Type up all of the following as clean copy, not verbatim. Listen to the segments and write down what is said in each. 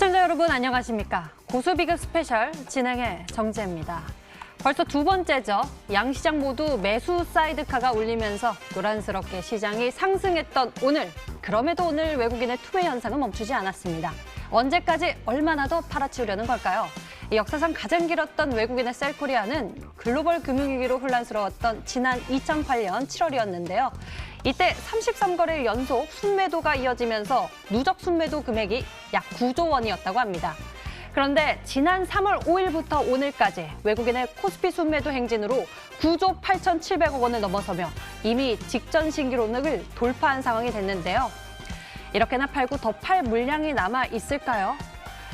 시청자 여러분 안녕하십니까? 고수비급 스페셜 진행의 정재입니다. 벌써 두 번째죠. 양 시장 모두 매수 사이드카가 울리면서 노란스럽게 시장이 상승했던 오늘. 그럼에도 오늘 외국인의 투매 현상은 멈추지 않았습니다. 언제까지 얼마나 더 팔아치우려는 걸까요? 역사상 가장 길었던 외국인의 셀코리아는 글로벌 금융위기로 혼란스러웠던 지난 2008년 7월이었는데요. 이때 33거래일 연속 순매도가 이어지면서 누적 순매도 금액이 약 9조 원이었다고 합니다. 그런데 지난 3월 5일부터 오늘까지 외국인의 코스피 순매도 행진으로 9조 8,700억 원을 넘어서며 이미 직전 신기록을 돌파한 상황이 됐는데요. 이렇게나 팔고 더 팔 물량이 남아 있을까요?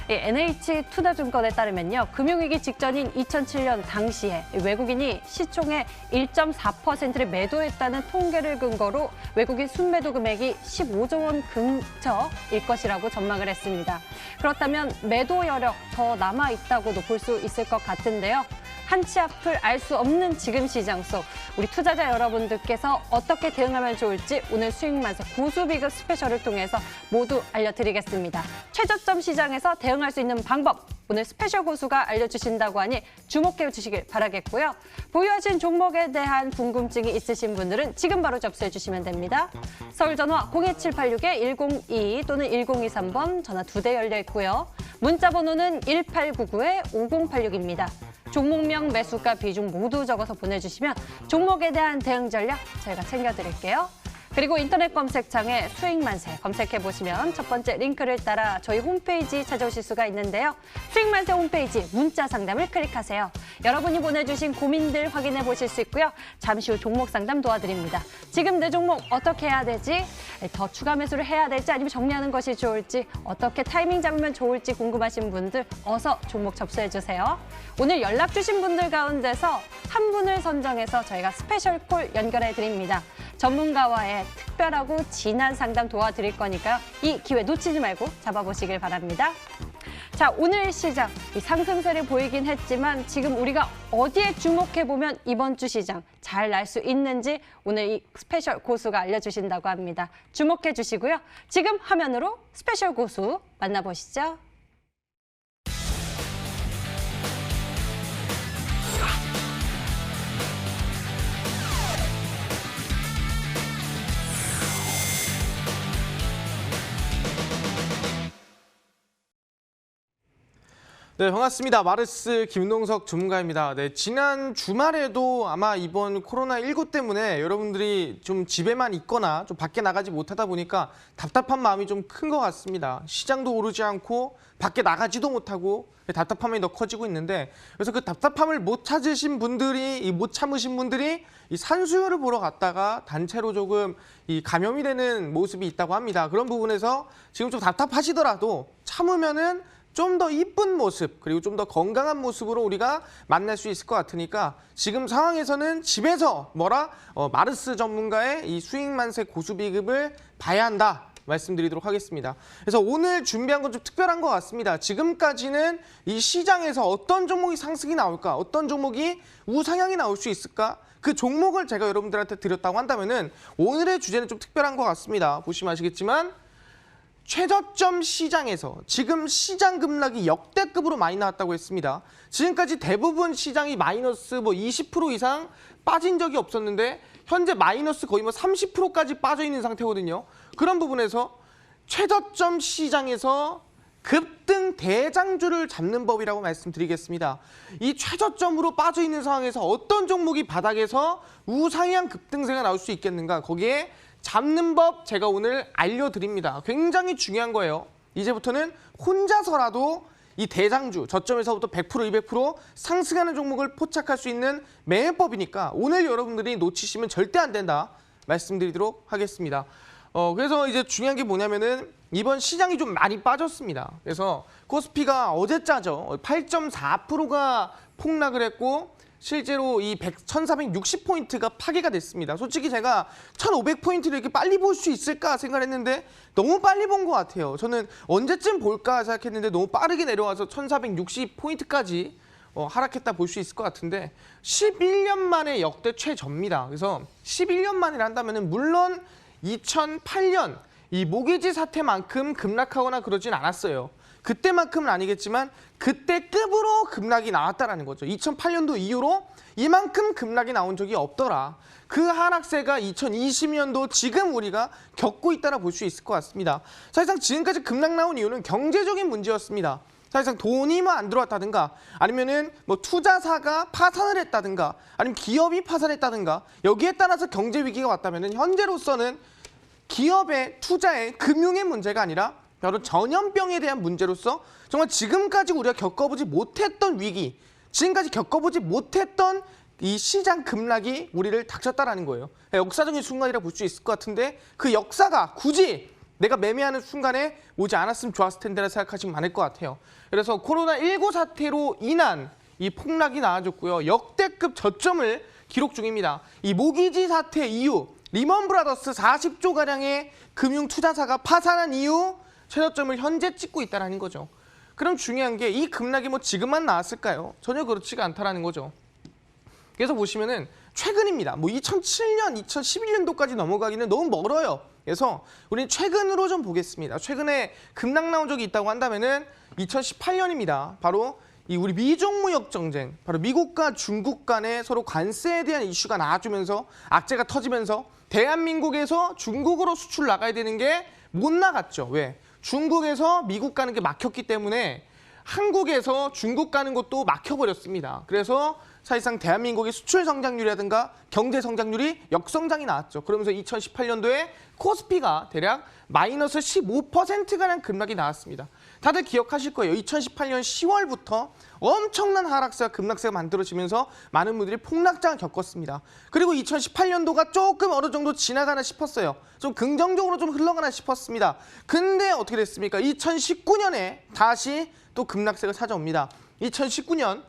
NH투자증권에 따르면요. 금융위기 직전인 2007년 당시에 외국인이 시총의 1.4%를 매도했다는 통계를 근거로 외국인 순매도 금액이 15조 원 근처일 것이라고 전망을 했습니다. 그렇다면 매도 여력 더 남아있다고도 볼 수 있을 것 같은데요. 한치 앞을 알 수 없는 지금 시장 속 우리 투자자 여러분들께서 어떻게 대응하면 좋을지 오늘 수익만세 고수비급 스페셜을 통해서 모두 알려드리겠습니다. 최저점 시장에서 대응할 수 있는 방법 오늘 스페셜 고수가 알려주신다고 하니 주목해 주시길 바라겠고요. 보유하신 종목에 대한 궁금증이 있으신 분들은 지금 바로 접수해 주시면 됩니다. 서울 전화 02786-1022 또는 1023번 전화 2대 열려 있고요. 문자 번호는 1899-5086입니다. 종목명, 매수가, 비중 모두 적어서 보내주시면 종목에 대한 대응 전략 저희가 챙겨드릴게요. 그리고 인터넷 검색창에 수익만세 검색해보시면 첫 번째 링크를 따라 저희 홈페이지 찾아오실 수가 있는데요. 수익만세 홈페이지 문자 상담을 클릭하세요. 여러분이 보내주신 고민들 확인해 보실 수 있고요. 잠시 후 종목 상담 도와드립니다. 지금 내 종목 어떻게 해야 되지? 더 추가 매수를 해야 될지 아니면 정리하는 것이 좋을지 어떻게 타이밍 잡으면 좋을지 궁금하신 분들 어서 종목 접수해 주세요. 오늘 연락 주신 분들 가운데서 한 분을 선정해서 저희가 스페셜 콜 연결해 드립니다. 전문가와의 특별하고 진한 상담 도와드릴 거니까요. 이 기회 놓치지 말고 잡아보시길 바랍니다. 자, 오늘 시장 이 상승세를 보이긴 했지만 지금 우리가 어디에 주목해보면 이번 주 시장 잘 날 수 있는지 오늘 이 스페셜 고수가 알려주신다고 합니다. 주목해 주시고요. 지금 화면으로 스페셜 고수 만나보시죠. 네, 반갑습니다. 마르스 김동석 전문가입니다. 네, 지난 주말에도 아마 이번 코로나19 때문에 여러분들이 좀 집에만 있거나 좀 밖에 나가지 못하다 보니까 답답한 마음이 좀 큰 것 같습니다. 시장도 오르지 않고 밖에 나가지도 못하고 답답함이 더 커지고 있는데 그래서 그 답답함을 못 참으신 분들이 이 산수유를 보러 갔다가 단체로 조금 이 감염이 되는 모습이 있다고 합니다. 그런 부분에서 지금 좀 답답하시더라도 참으면은 좀 더 이쁜 모습 그리고 좀 더 건강한 모습으로 우리가 만날 수 있을 것 같으니까 지금 상황에서는 집에서 마르스 전문가의 이 수익만세 고수비급을 봐야 한다 말씀드리도록 하겠습니다. 그래서 오늘 준비한 건 좀 특별한 것 같습니다. 지금까지는 이 시장에서 어떤 종목이 상승이 나올까, 어떤 종목이 우상향이 나올 수 있을까, 그 종목을 제가 여러분들한테 드렸다고 한다면은 오늘의 주제는 좀 특별한 것 같습니다. 보시면 아시겠지만 최저점 시장에서 지금 시장 급락이 역대급으로 많이 나왔다고 했습니다. 지금까지 대부분 시장이 마이너스 20% 이상 빠진 적이 없었는데 현재 마이너스 거의 30%까지 빠져 있는 상태거든요. 그런 부분에서 최저점 시장에서 급등 대장주를 잡는 법이라고 말씀드리겠습니다. 이 최저점으로 빠져 있는 상황에서 어떤 종목이 바닥에서 우상향 급등세가 나올 수 있겠는가, 거기에 잡는 법 제가 오늘 알려드립니다. 굉장히 중요한 거예요. 이제부터는 혼자서라도 이 대장주, 저점에서부터 100%, 200% 상승하는 종목을 포착할 수 있는 매매법이니까 오늘 여러분들이 놓치시면 절대 안 된다 말씀드리도록 하겠습니다. 그래서 이제 중요한 게 뭐냐면은 이번 시장이 좀 많이 빠졌습니다. 그래서 코스피가 어제자죠. 8.4%가 폭락을 했고 실제로 이 1460포인트가 파괴가 됐습니다. 솔직히 제가 1500포인트를 이렇게 빨리 볼 수 있을까 생각했는데 너무 빨리 본 것 같아요. 저는 언제쯤 볼까 생각했는데 너무 빠르게 내려와서 1460포인트까지 하락했다 볼 수 있을 것 같은데 11년 만에 역대 최저입니다. 그래서 11년 만이라 한다면 물론 2008년 이 모기지 사태만큼 급락하거나 그러진 않았어요. 그때만큼은 아니겠지만 그때 급으로 급락이 나왔다라는 거죠. 2008년도 이후로 이만큼 급락이 나온 적이 없더라. 그 하락세가 2020년도 지금 우리가 겪고 있다라 볼 수 있을 것 같습니다. 사실상 지금까지 급락 나온 이유는 경제적인 문제였습니다. 사실상 돈이 뭐 안 들어왔다든가 아니면은 뭐 투자사가 파산을 했다든가 아니면 기업이 파산했다든가 여기에 따라서 경제 위기가 왔다면은 현재로서는 기업의 투자의 금융의 문제가 아니라 바로 전염병에 대한 문제로서 정말 지금까지 우리가 겪어보지 못했던 위기, 지금까지 겪어보지 못했던 이 시장 급락이 우리를 닥쳤다라는 거예요. 역사적인 순간이라 볼 수 있을 것 같은데 그 역사가 굳이 내가 매매하는 순간에 오지 않았으면 좋았을 텐데라 생각하시면 많을 것 같아요. 그래서 코로나19 사태로 인한 이 폭락이 나아졌고요. 역대급 저점을 기록 중입니다. 이 모기지 사태 이후 리먼 브라더스 40조가량의 금융 투자사가 파산한 이후 최저점을 현재 찍고 있다는 거죠. 그럼 중요한 게 이 급락이 뭐 지금만 나왔을까요? 전혀 그렇지가 않다라는 거죠. 그래서 보시면은 최근입니다. 뭐 2007년, 2011년도까지 넘어가기는 너무 멀어요. 그래서 우리는 최근으로 좀 보겠습니다. 최근에 급락 나온 적이 있다고 한다면은 2018년입니다. 바로 이 우리 미중 무역 전쟁, 바로 미국과 중국 간에 서로 관세에 대한 이슈가 나와주면서 악재가 터지면서 대한민국에서 중국으로 수출 나가야 되는 게 못 나갔죠. 왜? 중국에서 미국 가는 게 막혔기 때문에 한국에서 중국 가는 것도 막혀버렸습니다. 그래서 사실상 대한민국의 수출 성장률이라든가 경제 성장률이 역성장이 나왔죠. 그러면서 2018년도에 코스피가 대략 마이너스 15%가량 급락이 나왔습니다. 다들 기억하실 거예요. 2018년 10월부터 엄청난 하락세와 급락세가 만들어지면서 많은 분들이 폭락장을 겪었습니다. 그리고 2018년도가 조금 어느 정도 지나가나 싶었어요. 좀 긍정적으로 좀 흘러가나 싶었습니다. 근데 어떻게 됐습니까? 2019년에 다시 또 급락세가 찾아옵니다. 2019년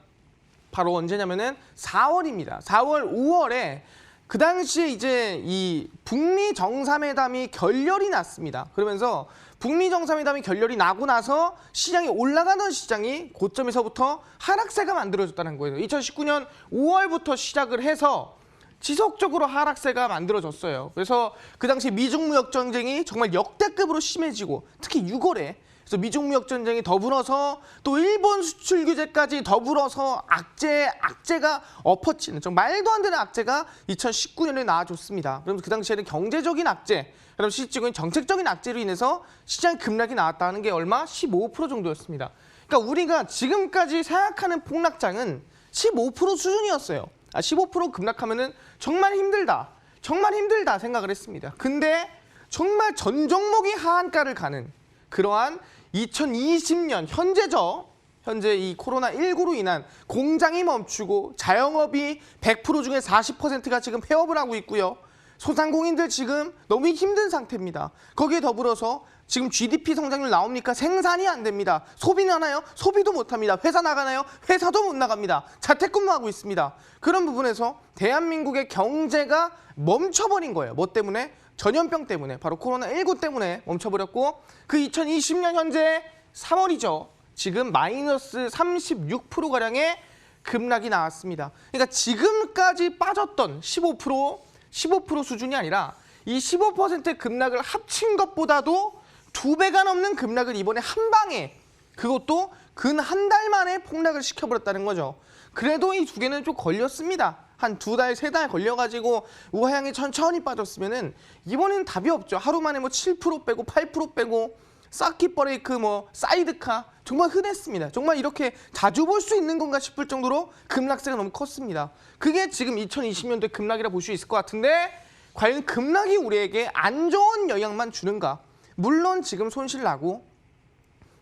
바로 언제냐면은 4월입니다. 4월, 5월에 그 당시에 이제 이 북미 정상회담이 결렬이 났습니다. 그러면서 북미 정상회담이 결렬이 나고 나서 시장이 올라가던 시장이 고점에서부터 하락세가 만들어졌다는 거예요. 2019년 5월부터 시작을 해서 지속적으로 하락세가 만들어졌어요. 그래서 그 당시 미중 무역 전쟁이 정말 역대급으로 심해지고 특히 6월에 그래서 미중 무역 전쟁이 더불어서 또 일본 수출 규제까지 더불어서 악재가 엎어치는 정말 말도 안 되는 악재가 2019년에 나와줬습니다. 그러면서 그 당시에는 경제적인 악재, 그럼 실질적인 정책적인 악재로 인해서 시장 급락이 나왔다는 게 얼마? 15% 정도였습니다. 그러니까 우리가 지금까지 생각하는 폭락장은 15% 수준이었어요. 15% 급락하면은 정말 힘들다 생각을 했습니다. 근데 정말 전 종목이 하한가를 가는 그러한 2020년 현재 이 코로나19로 인한 공장이 멈추고 자영업이 100% 중에 40%가 지금 폐업을 하고 있고요. 소상공인들 지금 너무 힘든 상태입니다. 거기에 더불어서 지금 GDP 성장률 나옵니까? 생산이 안 됩니다. 소비는 하나요? 소비도 못 합니다. 회사 나가나요? 회사도 못 나갑니다. 자택근무하고 있습니다. 그런 부분에서 대한민국의 경제가 멈춰버린 거예요. 뭐 때문에? 전염병 때문에, 바로 코로나19 때문에 멈춰버렸고 그 2020년 현재 3월이죠. 지금 마이너스 36%가량의 급락이 나왔습니다. 그러니까 지금까지 빠졌던 15% 수준이 아니라 이 15% 급락을 합친 것보다도 2배가 넘는 급락을 이번에 한 방에 그것도 근 한 달 만에 폭락을 시켜버렸다는 거죠. 그래도 이 두 개는 좀 걸렸습니다. 한 2달, 3달 걸려가지고 우하향이 천천히 빠졌으면은 이번에는 답이 없죠. 하루 만에 뭐 7% 빼고 8% 빼고 서킷 브레이크 뭐 사이드카 정말 흔했습니다. 정말 이렇게 자주 볼 수 있는 건가 싶을 정도로 급락세가 너무 컸습니다. 그게 지금 2020년도의 급락이라 볼 수 있을 것 같은데 과연 급락이 우리에게 안 좋은 영향만 주는가? 물론 지금 손실 나고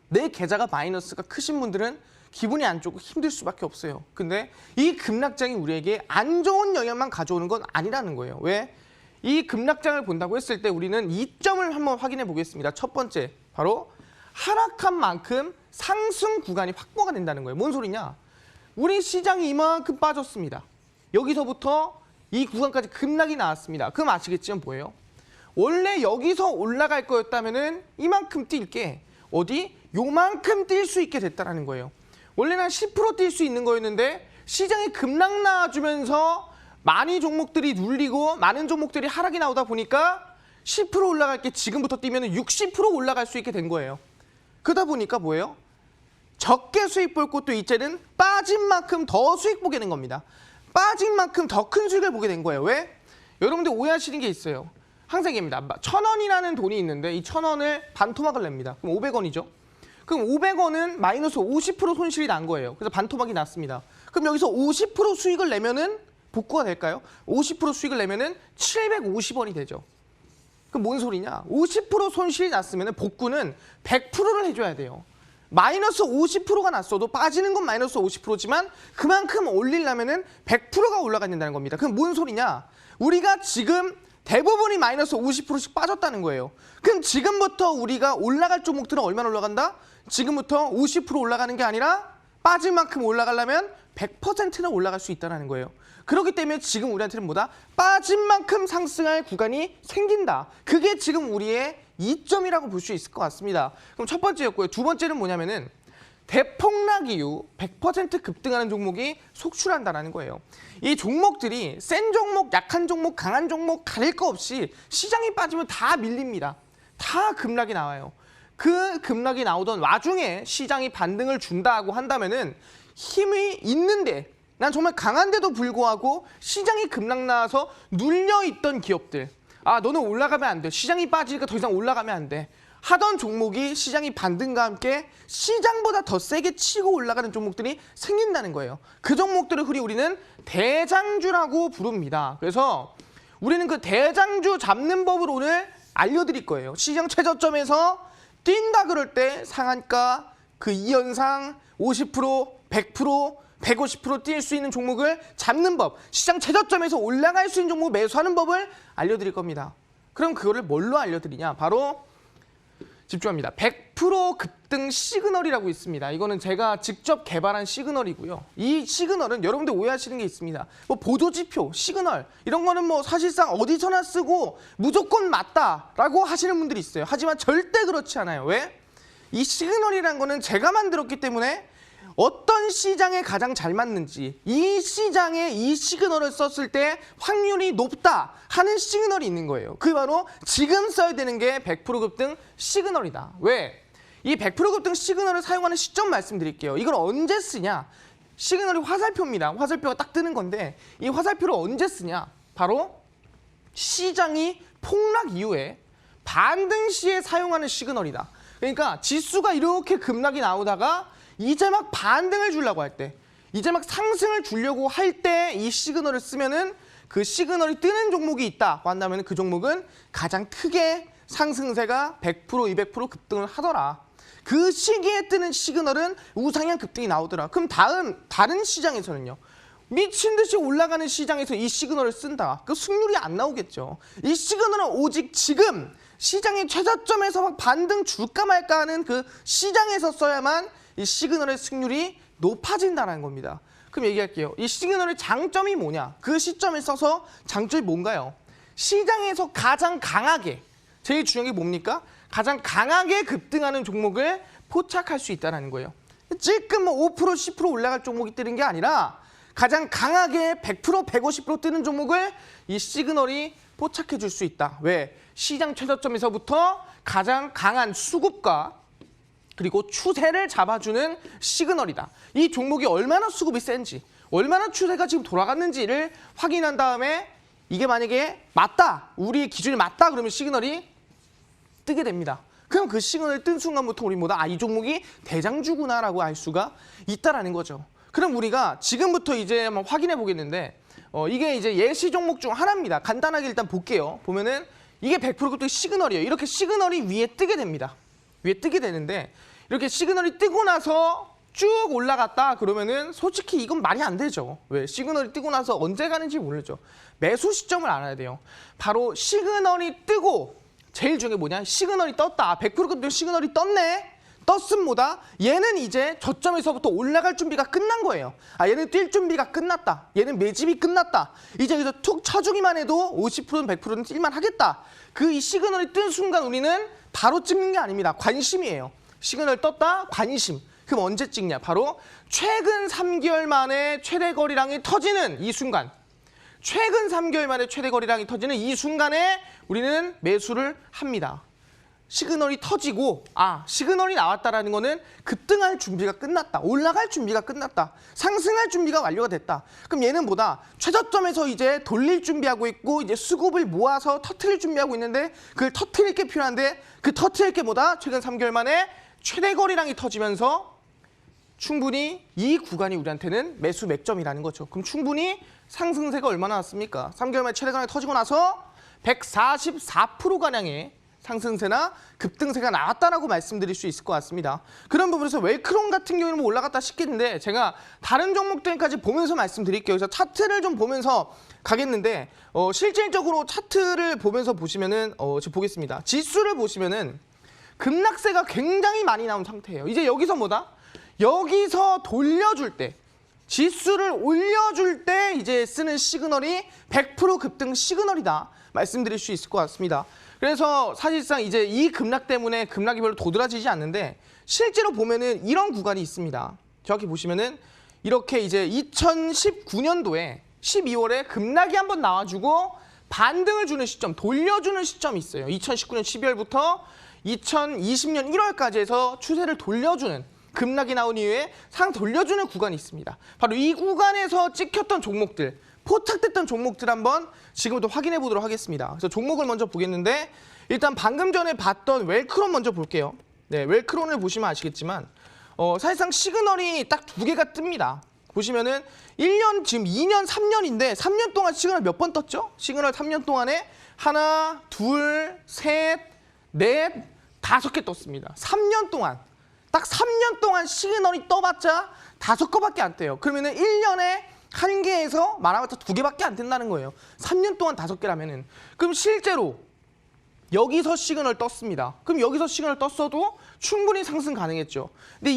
내 계좌가 마이너스가 크신 분들은 기분이 안 좋고 힘들 수밖에 없어요. 근데 이 급락장이 우리에게 안 좋은 영향만 가져오는 건 아니라는 거예요. 왜? 이 급락장을 본다고 했을 때 우리는 이점을 한번 확인해 보겠습니다. 첫 번째, 바로 하락한 만큼 상승 구간이 확보가 된다는 거예요. 뭔 소리냐? 우리 시장이 이만큼 빠졌습니다. 여기서부터 이 구간까지 급락이 나왔습니다. 그럼 아시겠지만 뭐예요? 원래 여기서 올라갈 거였다면은 이만큼 뛸 게 어디? 요만큼 뛸 수 있게 됐다는 거예요. 원래는 10% 뛸 수 있는 거였는데 시장이 급락 나와주면서 많이 종목들이 눌리고 많은 종목들이 하락이 나오다 보니까 10% 올라갈 게 지금부터 뛰면 60% 올라갈 수 있게 된 거예요. 그러다 보니까 뭐예요? 적게 수익 볼 곳도 이제는 빠진 만큼 더 수익 보게 된 겁니다. 빠진 만큼 더 큰 수익을 보게 된 거예요. 왜? 여러분들 오해하시는 게 있어요. 항상 얘기합니다. 1,000원이라는 돈이 있는데 이 1,000원을 반토막을 냅니다. 그럼 500원이죠. 그럼 500원은 마이너스 50% 손실이 난 거예요. 그래서 반토막이 났습니다. 그럼 여기서 50% 수익을 내면은 복구가 될까요? 50% 수익을 내면은 750원이 되죠. 그럼 뭔 소리냐? 50% 손실이 났으면 복구는 100%를 해줘야 돼요. 마이너스 50%가 났어도 빠지는 건 마이너스 50%지만 그만큼 올리려면은 100%가 올라가야 된다는 겁니다. 그럼 뭔 소리냐? 우리가 지금 대부분이 마이너스 50%씩 빠졌다는 거예요. 그럼 지금부터 우리가 올라갈 종목들은 얼마나 올라간다? 지금부터 50% 올라가는 게 아니라 빠진 만큼 올라가려면 100%는 올라갈 수 있다는 거예요. 그렇기 때문에 지금 우리한테는 뭐다? 빠진 만큼 상승할 구간이 생긴다. 그게 지금 우리의 이점이라고 볼 수 있을 것 같습니다. 그럼 첫 번째였고요. 두 번째는 뭐냐면은 대폭락 이후 100% 급등하는 종목이 속출한다는 거예요. 이 종목들이 센 종목, 약한 종목, 강한 종목 가릴 거 없이 시장이 빠지면 다 밀립니다. 다 급락이 나와요. 그 급락이 나오던 와중에 시장이 반등을 준다고 한다면은 힘이 있는데 난 정말 강한데도 불구하고 시장이 급락 나와서 눌려있던 기업들, 아 너는 올라가면 안 돼. 시장이 빠지니까 더 이상 올라가면 안 돼. 하던 종목이 시장이 반등과 함께 시장보다 더 세게 치고 올라가는 종목들이 생긴다는 거예요. 그 종목들을 흔히 우리는 대장주라고 부릅니다. 그래서 우리는 그 대장주 잡는 법을 오늘 알려드릴 거예요. 시장 최저점에서 뛴다 그럴 때 상한가, 그 이연상 50%, 100%, 150% 뛸 수 있는 종목을 잡는 법, 시장 최저점에서 올라갈 수 있는 종목을 매수하는 법을 알려드릴 겁니다. 그럼 그거를 뭘로 알려드리냐? 바로 집중합니다. 100% 급등 시그널이라고 있습니다. 이거는 제가 직접 개발한 시그널이고요. 이 시그널은 여러분들 오해하시는 게 있습니다. 뭐 보조지표, 시그널 이런 거는 뭐 사실상 어디서나 쓰고 무조건 맞다라고 하시는 분들이 있어요. 하지만 절대 그렇지 않아요. 왜? 이 시그널이라는 거는 제가 만들었기 때문에 어떤 시장에 가장 잘 맞는지, 이 시장에 이 시그널을 썼을 때 확률이 높다 하는 시그널이 있는 거예요. 그게 바로 지금 써야 되는 게 100% 급등 시그널이다. 왜? 이 100% 급등 시그널을 사용하는 시점 말씀드릴게요. 이걸 언제 쓰냐? 시그널이 화살표입니다. 화살표가 딱 뜨는 건데 이 화살표를 언제 쓰냐? 바로 시장이 폭락 이후에 반등 시에 사용하는 시그널이다. 그러니까 지수가 이렇게 급락이 나오다가 이제 막 반등을 주려고 할 때, 이제 막 상승을 주려고 할 때 이 시그널을 쓰면은 그 시그널이 뜨는 종목이 있다고 한다면 그 종목은 가장 크게 상승세가 100%, 200% 급등을 하더라. 그 시기에 뜨는 시그널은 우상향 급등이 나오더라. 그럼 다른 시장에서는요. 미친 듯이 올라가는 시장에서 이 시그널을 쓴다. 그 승률이 안 나오겠죠. 이 시그널은 오직 지금 시장의 최저점에서 막 반등 줄까 말까 하는 그 시장에서 써야만 이 시그널의 승률이 높아진다는 겁니다. 그럼 얘기할게요. 이 시그널의 장점이 뭐냐? 그 시점에 써서 장점이 뭔가요? 시장에서 가장 강하게, 제일 중요한 게 뭡니까? 가장 강하게 급등하는 종목을 포착할 수 있다는 거예요. 지금 뭐 5%, 10% 올라갈 종목이 뜨는 게 아니라 가장 강하게 100%, 150% 뜨는 종목을 이 시그널이 포착해 줄 수 있다. 왜? 시장 최저점에서부터 가장 강한 수급과 그리고 추세를 잡아주는 시그널이다. 이 종목이 얼마나 수급이 센지, 얼마나 추세가 지금 돌아갔는지를 확인한 다음에 이게 만약에 맞다, 우리의 기준이 맞다 그러면 시그널이 뜨게 됩니다. 그럼 그 시그널이 뜬 순간부터 우리 뭐다? 아, 이 종목이 대장주구나라고 알 수가 있다라는 거죠. 그럼 우리가 지금부터 이제 한번 확인해 보겠는데 이게 이제 예시 종목 중 하나입니다. 간단하게 일단 볼게요. 보면은 이게 100% 급등 시그널이에요. 이렇게 시그널이 위에 뜨게 됩니다. 위에 뜨게 되는데 이렇게 시그널이 뜨고 나서 쭉 올라갔다 그러면은 솔직히 이건 말이 안 되죠. 왜? 시그널이 뜨고 나서 언제 가는지 모르죠. 매수 시점을 알아야 돼요. 바로 시그널이 뜨고 제일 중요한 게 뭐냐? 시그널이 떴다. 100% 급등 시그널이 떴네. 떴음 뭐다? 얘는 이제 저점에서부터 올라갈 준비가 끝난 거예요. 아, 얘는 뛸 준비가 끝났다. 얘는 매집이 끝났다. 이제 여기서 툭 쳐주기만 해도 50%는 100%는 뛸만 하겠다. 그 이 시그널이 뜬 순간 우리는 바로 찍는 게 아닙니다. 관심이에요. 시그널 떴다, 관심. 그럼 언제 찍냐? 바로 최근 3개월 만에 최대 거래량이 터지는 이 순간. 최근 3개월 만에 최대 거래량이 터지는 이 순간에 우리는 매수를 합니다. 시그널이 터지고 시그널이 나왔다라는 거는 급등할 준비가 끝났다. 올라갈 준비가 끝났다. 상승할 준비가 완료가 됐다. 그럼 얘는 뭐다? 최저점에서 이제 돌릴 준비하고 있고 이제 수급을 모아서 터트릴 준비하고 있는데 그걸 터트릴 게 필요한데 그 터트릴 게 뭐다? 최근 3개월 만에 최대 거래량이 터지면서 충분히 이 구간이 우리한테는 매수 맥점이라는 거죠. 그럼 충분히 상승세가 얼마나 왔습니까? 3개월 만에 최대 거래량이 터지고 나서 144%가량의 상승세나 급등세가 나왔다라고 말씀드릴 수 있을 것 같습니다. 그런 부분에서 웰크론 같은 경우는 뭐 올라갔다 싶겠는데 제가 다른 종목들까지 보면서 말씀드릴게요. 그래서 차트를 좀 보면서 가겠는데 실질적으로 차트를 보면서 보시면은 지금 보겠습니다. 지수를 보시면은 급락세가 굉장히 많이 나온 상태예요. 이제 여기서 뭐다? 여기서 돌려줄 때 지수를 올려줄 때 이제 쓰는 시그널이 100% 급등 시그널이다 말씀드릴 수 있을 것 같습니다. 그래서 사실상 이제 이 급락 때문에 급락이 별로 도드라지지 않는데 실제로 보면은 이런 구간이 있습니다. 정확히 보시면은 이렇게 이제 2019년도에 12월에 급락이 한번 나와주고 반등을 주는 시점, 돌려주는 시점이 있어요. 2019년 12월부터 2020년 1월까지 해서 추세를 돌려주는 급락이 나온 이후에 상 돌려주는 구간이 있습니다. 바로 이 구간에서 찍혔던 종목들, 포착됐던 종목들 한번 지금부터 확인해 보도록 하겠습니다. 그래서 종목을 먼저 보겠는데 일단 방금 전에 봤던 웰크론 먼저 볼게요. 네, 웰크론을 보시면 아시겠지만 사실상 시그널이 딱 두 개가 뜹니다. 보시면은 1년, 지금 2년, 3년인데 3년 동안 시그널 몇 번 떴죠? 시그널 3년 동안에 하나, 둘, 셋, 넷, 5개 떴습니다. 3년 동안. 딱 3년 동안 시그널이 떠봤자 5개밖에 안 떼요. 그러면은 1년에 1개에서 말하자면 2개밖에 안 된다는 거예요. 3년 동안 5개라면은. 그럼 실제로 여기서 시그널 떴습니다. 그럼 여기서 시그널 떴어도 충분히 상승 가능했죠. 근데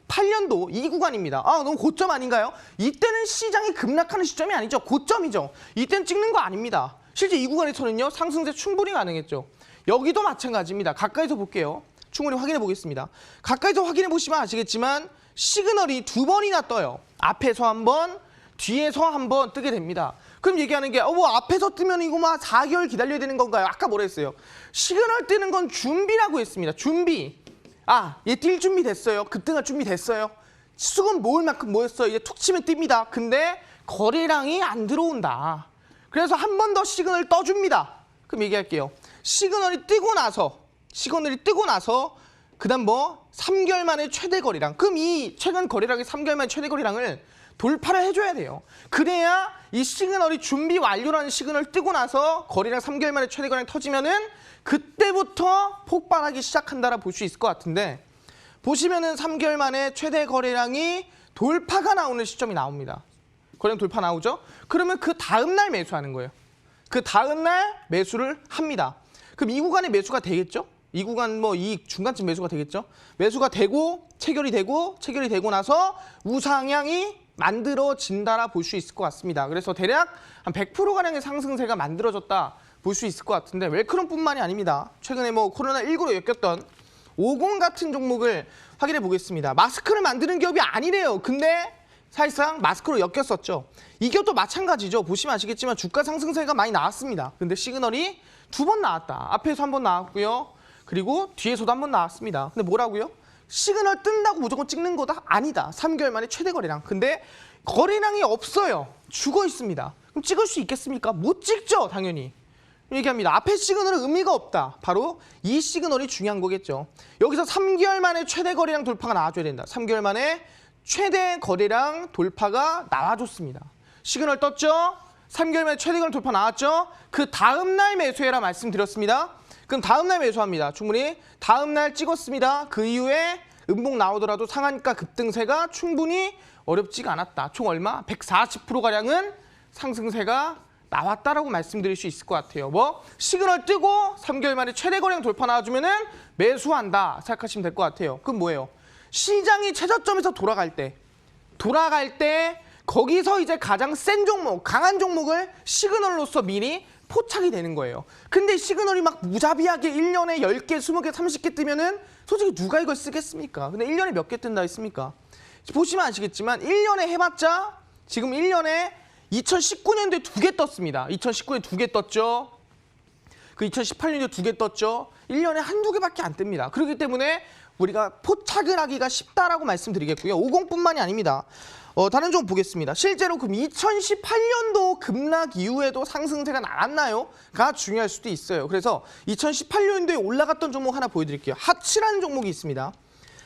2018년도 이 구간입니다. 너무 고점 아닌가요? 이때는 시장이 급락하는 시점이 아니죠. 고점이죠. 이때는 찍는 거 아닙니다. 실제 이 구간에서는요. 상승세 충분히 가능했죠. 여기도 마찬가지입니다. 가까이서 볼게요. 충분히 확인해 보겠습니다. 가까이서 확인해 보시면 아시겠지만 시그널이 2번이나 떠요. 앞에서 한 번, 뒤에서 한 번 뜨게 됩니다. 그럼 얘기하는 게 뭐 앞에서 뜨면 이거 막 4개월 기다려야 되는 건가요? 아까 뭐라 했어요? 시그널 뜨는 건 준비라고 했습니다. 준비. 얘 뛸 준비 됐어요. 급등할 준비 됐어요. 수급 모을 만큼 모였어요. 이제 툭 치면 뜁니다. 근데 거래량이 안 들어온다. 그래서 한 번 더 시그널 떠줍니다. 그럼 얘기할게요. 시그널이 뜨고 나서 그다음 3개월 만에 최대 거래량. 그럼 이 최근 거래량이 3개월 만에 최대 거래량을 돌파를 해줘야 돼요. 그래야 이 시그널이 준비 완료라는 시그널 뜨고 나서 거래량 3개월 만에 최대 거래량 터지면은 그때부터 폭발하기 시작한다라 볼 수 있을 것 같은데 보시면은 3개월 만에 최대 거래량이 돌파가 나오는 시점이 나옵니다. 거래량 돌파 나오죠? 그러면 그 다음 날 매수하는 거예요. 그 다음 날 매수를 합니다. 그럼 이 구간에 매수가 되겠죠? 이 구간 이 중간쯤 매수가 되겠죠? 매수가 되고 체결이 되고 나서 우상향이 만들어진다라 볼 수 있을 것 같습니다. 그래서 대략 한 100%가량의 상승세가 만들어졌다 볼 수 있을 것 같은데 웰크론뿐만이 아닙니다. 최근에 코로나19로 엮였던 50 같은 종목을 확인해 보겠습니다. 마스크를 만드는 기업이 아니래요. 근데 사실상 마스크로 엮였었죠. 이 기업도 마찬가지죠. 보시면 아시겠지만 주가 상승세가 많이 나왔습니다. 근데 시그널이 2번 나왔다. 앞에서 1번 나왔고요. 그리고 뒤에서도 1번 나왔습니다. 근데 뭐라고요? 시그널 뜬다고 무조건 찍는 거다? 아니다. 3개월 만에 최대 거래량. 근데 거래량이 없어요. 죽어 있습니다. 그럼 찍을 수 있겠습니까? 못 찍죠, 당연히. 얘기합니다. 앞에 시그널은 의미가 없다. 바로 이 시그널이 중요한 거겠죠. 여기서 3개월 만에 최대 거래량 돌파가 나와줘야 된다. 3개월 만에 최대 거래량 돌파가 나와줬습니다. 시그널 떴죠? 3개월 만에 최대 거래량 돌파 나왔죠? 그 다음 날 매수해라 말씀드렸습니다. 그럼 다음 날 매수합니다. 충분히 다음 날 찍었습니다. 그 이후에 음봉 나오더라도 상한가 급등세가 충분히 어렵지가 않았다. 총 얼마? 140%가량은 상승세가 나왔다라고 말씀드릴 수 있을 것 같아요. 시그널 뜨고 3개월 만에 최대 거래량 돌파 나와주면은 매수한다 생각하시면 될 것 같아요. 그럼 뭐예요? 시장이 최저점에서 돌아갈 때 거기서 이제 가장 센 종목, 강한 종목을 시그널로서 미리 포착이 되는 거예요. 근데 시그널이 막 무자비하게 1년에 10개, 20개, 30개 뜨면은 솔직히 누가 이걸 쓰겠습니까? 근데 1년에 몇 개 뜬다 했습니까? 보시면 아시겠지만 1년에 해봤자 지금 1년에 2019년도에 2개 떴습니다. 2019년에 2개 떴죠. 그 2018년도에 2개 떴죠. 1년에 한두 개밖에 안 뜹니다. 그렇기 때문에 우리가 포착을 하기가 쉽다라고 말씀드리겠고요. 50뿐만이 아닙니다. 다른 종 보겠습니다. 실제로 그럼 2018년도 급락 이후에도 상승세가 나왔나요? 가 중요할 수도 있어요. 그래서 2018년도에 올라갔던 종목 하나 보여드릴게요. 하츠라는 종목이 있습니다.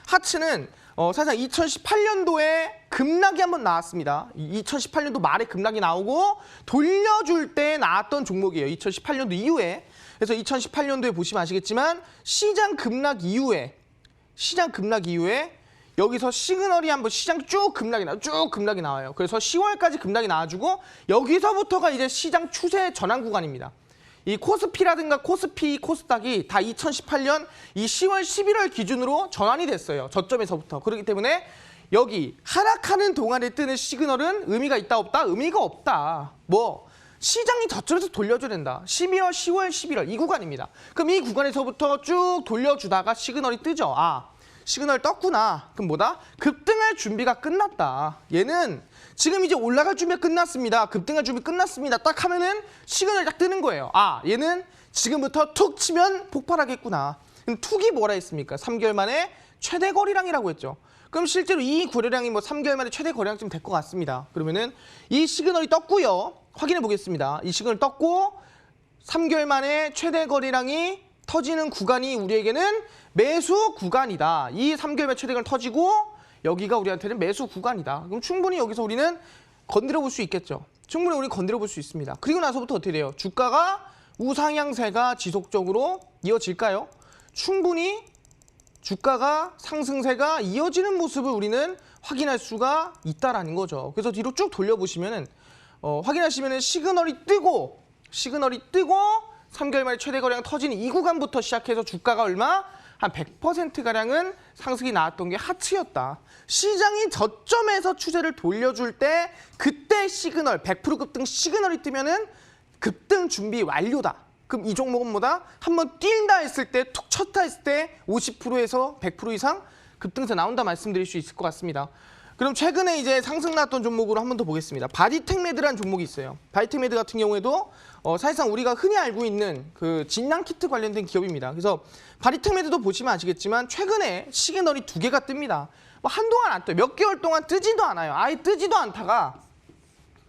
하츠는 사실상 2018년도에 급락이 한번 나왔습니다. 2018년도 말에 급락이 나오고 돌려줄 때 나왔던 종목이에요. 2018년도 이후에. 그래서 2018년도에 보시면 아시겠지만 시장 급락 이후에 여기서 시그널이 한번 시장 쭉 급락이 나와요. 그래서 10월까지 급락이 나와주고 여기서부터가 이제 시장 추세 전환 구간입니다. 이 코스피라든가 코스피, 코스닥이 다 2018년 이 10월, 11월 기준으로 전환이 됐어요. 저점에서부터. 그렇기 때문에 여기 하락하는 동안에 뜨는 시그널은 의미가 있다 없다? 의미가 없다. 시장이 저점에서 돌려줘야 된다. 12월, 10월, 11월 이 구간입니다. 그럼 이 구간에서부터 쭉 돌려주다가 시그널이 뜨죠. 시그널 떴구나. 그럼 뭐다? 급등할 준비가 끝났다. 얘는 지금 이제 올라갈 준비가 끝났습니다. 급등할 준비 끝났습니다. 딱 하면은 시그널이 딱 뜨는 거예요. 얘는 지금부터 툭 치면 폭발하겠구나. 그럼 툭이 뭐라 했습니까? 3개월 만에 최대 거래량이라고 했죠. 그럼 실제로 이 거래량이 3개월 만에 최대 거래량쯤 될 것 같습니다. 그러면은 이 시그널이 떴고요. 확인해 보겠습니다. 이 시그널 떴고 3개월 만에 최대 거래량이 터지는 구간이 우리에게는 매수 구간이다. 이 3개월 만에 최대가 터지고 여기가 우리한테는 매수 구간이다. 그럼 충분히 여기서 우리는 건드려 볼 수 있겠죠. 충분히 우리 건드려 볼 수 있습니다. 그리고 나서부터 어떻게 돼요? 주가가 우상향세가 지속적으로 이어질까요? 충분히 주가가 상승세가 이어지는 모습을 우리는 확인할 수가 있다라는 거죠. 그래서 뒤로 쭉 돌려보시면은 확인하시면은 시그널이 뜨고 3개월 만에 최대 거래량 터지는 이 구간부터 시작해서 주가가 얼마? 한 100%가량은 상승이 나왔던 게 하츠였다. 시장이 저점에서 추세를 돌려줄 때 그때 시그널, 100% 급등 시그널이 뜨면은 급등 준비 완료다. 그럼 이 종목은 뭐다? 한번 뛴다 했을 때, 툭 쳤다 했을 때 50%에서 100% 이상 급등세 나온다 말씀드릴 수 있을 것 같습니다. 그럼 최근에 이제 상승 났던 종목으로 한 번 더 보겠습니다. 바디텍메드라는 종목이 있어요. 바디텍메드 같은 경우에도 사실상 우리가 흔히 알고 있는 그 진단키트 관련된 기업입니다. 그래서 바디텍메드도 보시면 아시겠지만 최근에 시그널이 2개가 뜹니다. 한동안 안 떠요. 몇 개월 동안 뜨지도 않아요. 아예 뜨지도 않다가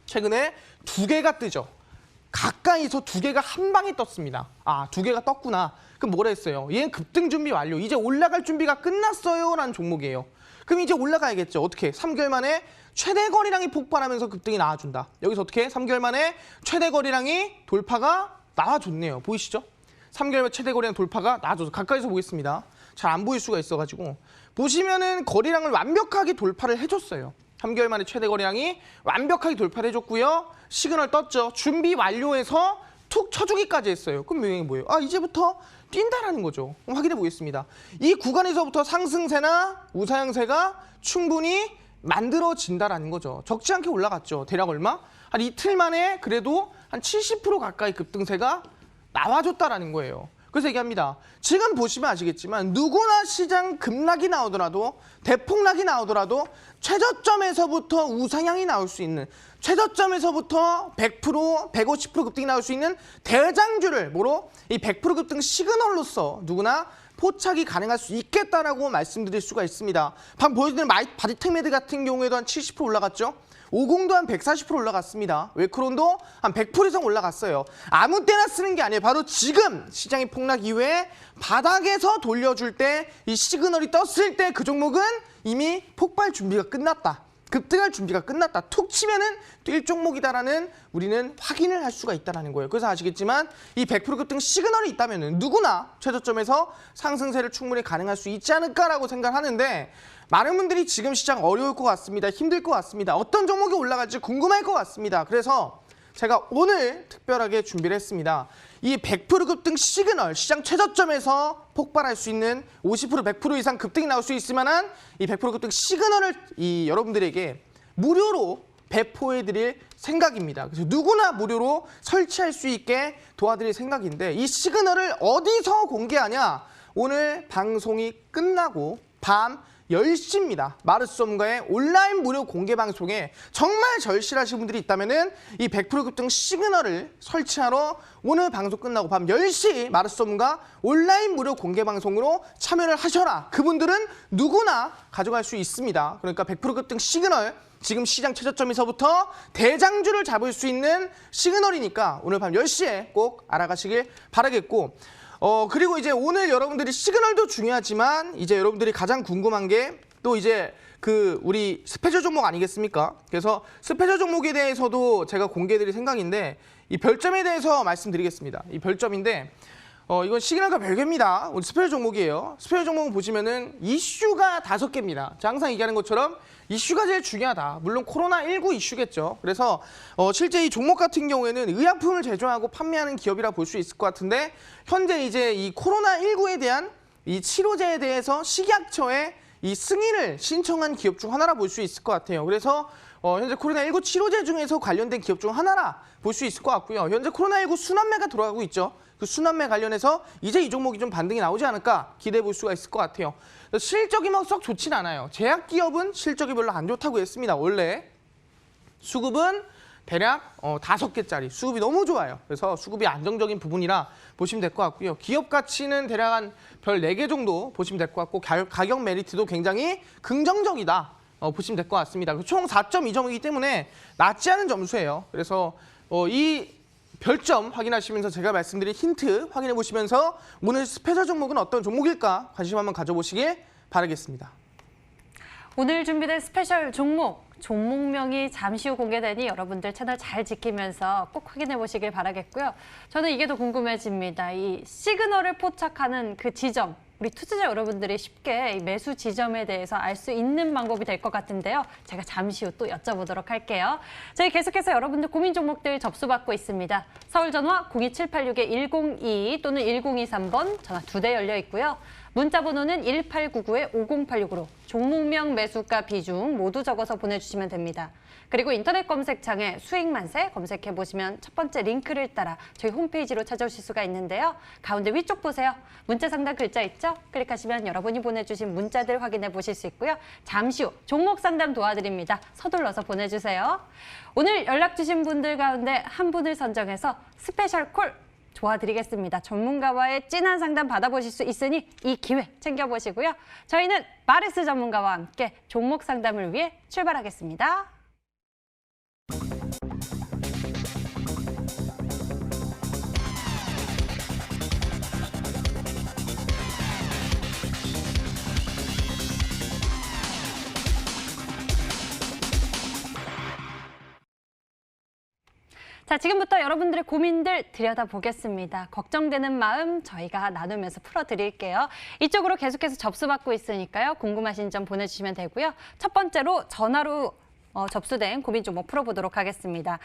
최근에 2개가 뜨죠. 가까이서 2개가 한 방에 떴습니다. 2개가 떴구나. 그럼 뭐라 했어요? 얘는 급등 준비 완료. 이제 올라갈 준비가 끝났어요. 라는 종목이에요. 그럼 이제 올라가야겠죠. 어떻게? 3개월 만에 최대 거래량이 폭발하면서 급등이 나와준다. 여기서 어떻게? 3개월 만에 최대 거래량이 돌파가 나와줬네요. 보이시죠? 3개월 만에 최대 거래량 돌파가 나와줘서 가까이서 보겠습니다. 잘 안 보일 수가 있어가지고 보시면은 거래량을 완벽하게 돌파를 해줬어요. 3개월 만에 최대 거래량이 완벽하게 돌파를 해줬고요. 시그널 떴죠. 준비 완료해서 툭 쳐주기까지 했어요. 그럼 명령이 뭐예요? 이제부터 뛴다라는 거죠. 확인해 보겠습니다. 이 구간에서부터 상승세나 우상향세가 충분히 만들어진다라는 거죠. 적지 않게 올라갔죠. 대략 얼마? 한 이틀 만에 그래도 한 70% 가까이 급등세가 나와줬다라는 거예요. 그래서 얘기합니다. 지금 보시면 아시겠지만 누구나 시장 급락이 나오더라도 대폭락이 나오더라도 최저점에서부터 우상향이 나올 수 있는 최저점에서부터 100%, 150% 급등이 나올 수 있는 대장주를 뭐로? 이 100% 급등 시그널로서 누구나 포착이 가능할 수 있겠다라고 말씀드릴 수가 있습니다. 방금 보여드린 바디텍메드 같은 경우에도 한 70% 올라갔죠. 50도 한 140% 올라갔습니다. 웨크론도 한 100% 이상 올라갔어요. 아무 때나 쓰는 게 아니에요. 바로 지금 시장이 폭락 이후에 바닥에서 돌려줄 때 이 시그널이 떴을 때 그 종목은 이미 폭발 준비가 끝났다. 급등할 준비가 끝났다. 툭 치면은 뛸 종목이다라는 우리는 확인을 할 수가 있다는 거예요. 그래서 아시겠지만 이 100% 급등 시그널이 있다면은 누구나 최저점에서 상승세를 충분히 가능할 수 있지 않을까라고 생각하는데 많은 분들이 지금 시장 어려울 것 같습니다. 힘들 것 같습니다. 어떤 종목이 올라갈지 궁금할 것 같습니다. 그래서 제가 오늘 특별하게 준비를 했습니다. 이 100% 급등 시그널, 시장 최저점에서 폭발할 수 있는 50%, 100% 이상 급등이 나올 수 있을 만한 이 100% 급등 시그널을 여러분들에게 무료로 배포해드릴 생각입니다. 그래서 누구나 무료로 설치할 수 있게 도와드릴 생각인데 이 시그널을 어디서 공개하냐? 오늘 방송이 끝나고 밤 10시입니다. 마르솜가의 온라인 무료 공개 방송에 정말 절실하신 분들이 있다면은 이 100% 급등 시그널을 설치하러 오늘 방송 끝나고 밤 10시 마르솜가 온라인 무료 공개 방송으로 참여를 하셔라. 그분들은 누구나 가져갈 수 있습니다. 그러니까 100% 급등 시그널, 지금 시장 최저점에서부터 대장주를 잡을 수 있는 시그널이니까 오늘 밤 10시에 꼭 알아가시길 바라겠고, 그리고 이제 오늘 여러분들이 시그널도 중요하지만 이제 여러분들이 가장 궁금한 게 또 이제 우리 스페셜 종목 아니겠습니까? 그래서 스페셜 종목에 대해서도 제가 공개드릴 생각인데 이 별점에 대해서 말씀드리겠습니다. 이 별점인데 이건 시그널과 별개입니다. 우리 스페셜 종목이에요. 스페셜 종목은 보시면은 이슈가 5개입니다. 제가 항상 얘기하는 것처럼 이슈가 제일 중요하다. 물론 코로나19 이슈겠죠. 그래서 실제 이 종목 같은 경우에는 의약품을 제조하고 판매하는 기업이라 볼 수 있을 것 같은데 현재 이제 이 코로나19에 대한 이 치료제에 대해서 식약처에 이 승인을 신청한 기업 중 하나라 볼 수 있을 것 같아요. 그래서 현재 코로나19 치료제 중에서 관련된 기업 중 하나라 볼 수 있을 것 같고요. 현재 코로나19 순환매가 들어가고 있죠. 그 순환매 관련해서 이제 이 종목이 좀 반등이 나오지 않을까 기대해 볼 수가 있을 것 같아요. 실적이 막 썩 좋진 않아요. 제약기업은 실적이 별로 안 좋다고 했습니다. 원래 수급은 대략 5개짜리 수급이 너무 좋아요. 그래서 수급이 안정적인 부분이라 보시면 될 것 같고요. 기업 가치는 대략 한 별 4개 정도 보시면 될 것 같고 가격 메리트도 굉장히 긍정적이다 보시면 될 것 같습니다. 총 4.2점이기 때문에 낮지 않은 점수예요. 그래서 이 별점 확인하시면서 제가 말씀드린 힌트 확인해 보시면서 오늘 스페셜 종목은 어떤 종목일까 관심 한번 가져보시길 바라겠습니다. 오늘 준비된 스페셜 종목명이 잠시 후 공개되니 여러분들 채널 잘 지키면서 꼭 확인해 보시길 바라겠고요. 저는 이게 더 궁금해집니다. 이 시그널을 포착하는 그 지점, 우리 투자자 여러분들이 쉽게 이 매수 지점에 대해서 알 수 있는 방법이 될 것 같은데요. 제가 잠시 후 또 여쭤보도록 할게요. 저희 계속해서 여러분들 고민 종목들 접수받고 있습니다. 서울 전화 02786-1022 또는 1023번 전화 2대 열려 있고요. 문자 번호는 1899-5086으로 종목명, 매수가, 비중 모두 적어서 보내주시면 됩니다. 그리고 인터넷 검색창에 수익만세 검색해보시면 첫 번째 링크를 따라 저희 홈페이지로 찾아오실 수가 있는데요. 가운데 위쪽 보세요. 문자 상단 글자 있죠? 클릭하시면 여러분이 보내주신 문자들 확인해 보실 수 있고요. 잠시 후 종목 상담 도와드립니다. 서둘러서 보내주세요. 오늘 연락 주신 분들 가운데 한 분을 선정해서 스페셜 콜 도와드리겠습니다. 전문가와의 진한 상담 받아보실 수 있으니 이 기회 챙겨보시고요. 저희는 마르스 전문가와 함께 종목 상담을 위해 출발하겠습니다. 자, 지금부터 여러분들의 고민들 들여다보겠습니다. 걱정되는 마음 저희가 나누면서 풀어드릴게요. 이쪽으로 계속해서 접수받고 있으니까요. 궁금하신 점 보내주시면 되고요. 첫 번째로 전화로 접수된 고민 종목 풀어보도록 하겠습니다.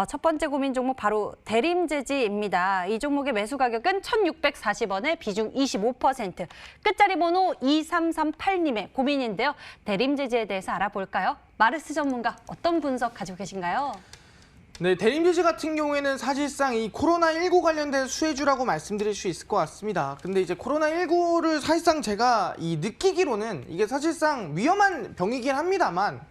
첫 번째 고민 종목 바로 대림제지입니다. 이 종목의 매수 가격은 1,640원에 비중 25%. 끝자리 번호 2338님의 고민인데요. 대림제지에 대해서 알아볼까요? 마르스 전문가 어떤 분석 가지고 계신가요? 네, 대림제지 같은 경우에는 사실상 이 코로나19 관련된 수혜주라고 말씀드릴 수 있을 것 같습니다. 근데 이제 코로나19를 사실상 제가 느끼기로는 이게 사실상 위험한 병이긴 합니다만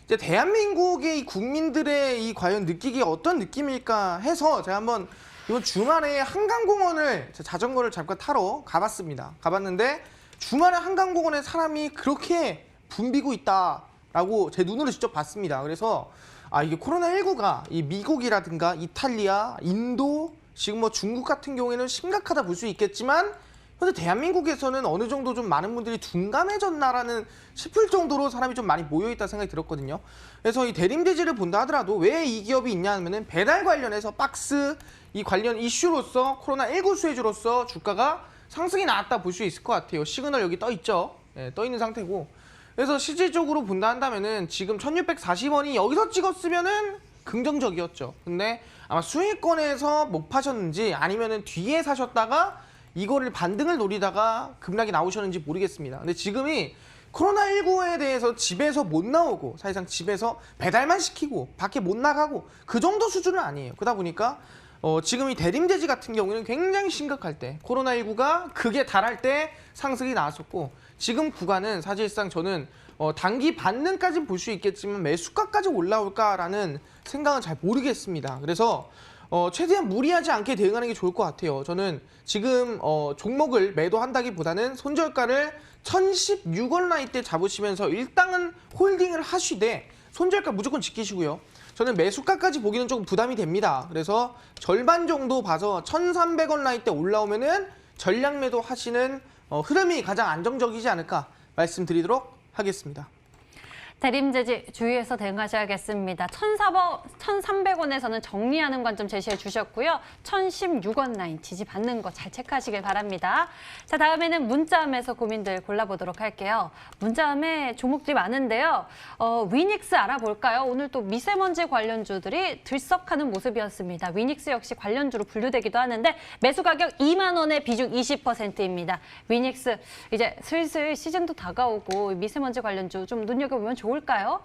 이제 대한민국의 이 국민들의 이 과연 느끼기에 어떤 느낌일까 해서 제가 한번 이번 주말에 한강공원을 자전거를 잠깐 타러 가봤습니다. 가봤는데 주말에 한강공원에 사람이 그렇게 붐비고 있다라고 제 눈으로 직접 봤습니다. 그래서 이게 코로나19가 이 미국이라든가 이탈리아, 인도, 지금 뭐 중국 같은 경우에는 심각하다 볼 수 있겠지만 현재 대한민국에서는 어느 정도 좀 많은 분들이 둔감해졌나라는 싶을 정도로 사람이 좀 많이 모여있다 생각이 들었거든요. 그래서 이 대림제지를 본다 하더라도 왜 이 기업이 있냐 하면은 배달 관련해서 박스 이 관련 이슈로서 코로나19 수혜주로서 주가가 상승이 나왔다 볼 수 있을 것 같아요. 시그널 여기 떠 있죠. 네, 떠 있는 상태고. 그래서 실질적으로 본다 한다면은 지금 1,640원이 여기서 찍었으면은 긍정적이었죠. 근데 아마 수익권에서 못 파셨는지 아니면은 뒤에 사셨다가 이거를 반등을 노리다가 급락이 나오셨는지 모르겠습니다. 근데 지금이 코로나19에 대해서 집에서 못 나오고 사실상 집에서 배달만 시키고 밖에 못 나가고 그 정도 수준은 아니에요. 그러다 보니까 지금 이 대림대지 같은 경우는 굉장히 심각할 때 코로나19가 극에 달할 때 상승이 나왔었고 지금 구간은 사실상 저는 단기 반등까지는 볼 수 있겠지만 매수가까지 올라올까라는 생각은 잘 모르겠습니다. 그래서 최대한 무리하지 않게 대응하는 게 좋을 것 같아요. 저는 지금 종목을 매도한다기보다는 손절가를 1016원 라인 때 잡으시면서 일단은 홀딩을 하시되 손절가 무조건 지키시고요. 저는 매수가까지 보기는 조금 부담이 됩니다. 그래서 절반 정도 봐서 1,300원 라인 때 올라오면은 전량 매도 하시는 흐름이 가장 안정적이지 않을까 말씀드리도록 하겠습니다. 대림제지 주의해서 대응하셔야겠습니다. 1,300원에서는 정리하는 관점 제시해 주셨고요. 1,016원 라인 지지받는 거 잘 체크하시길 바랍니다. 자, 다음에는 문자함에서 고민들 골라보도록 할게요. 문자함에 종목들이 많은데요. 위닉스 알아볼까요? 오늘 또 미세먼지 관련주들이 들썩하는 모습이었습니다. 위닉스 역시 관련주로 분류되기도 하는데 매수 가격 2만 원의 비중 20%입니다. 위닉스 이제 슬슬 시즌도 다가오고 미세먼지 관련주 좀 눈여겨보면 좋을까요?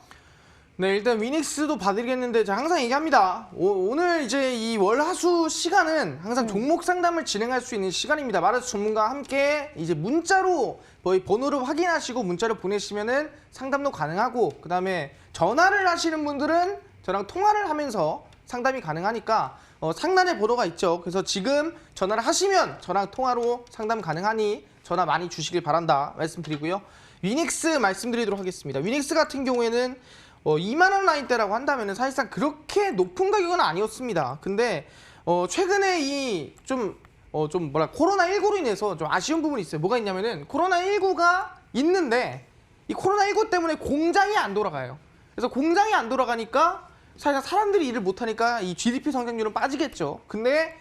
네, 일단 위닉스도 봐드리겠는데 제가 항상 얘기합니다. 오늘 이제 이 월화수 시간은 항상 종목 상담을 진행할 수 있는 시간입니다. 마르스 전문가와 함께 이제 문자로 번호를 확인하시고 문자를 보내시면은 상담도 가능하고 그다음에 전화를 하시는 분들은 저랑 통화를 하면서 상담이 가능하니까 상단에 번호가 있죠. 그래서 지금 전화를 하시면 저랑 통화로 상담 가능하니 전화 많이 주시길 바란다 말씀드리고요. 위닉스 말씀드리도록 하겠습니다. 위닉스 같은 경우에는 2만 원 라인대라고 한다면 사실상 그렇게 높은 가격은 아니었습니다. 근데 최근에 이 코로나19로 인해서 좀 아쉬운 부분이 있어요. 뭐가 있냐면은 코로나19가 있는데 이 코로나19 때문에 공장이 안 돌아가요. 그래서 공장이 안 돌아가니까 사실상 사람들이 일을 못 하니까 이 GDP 성장률은 빠지겠죠. 근데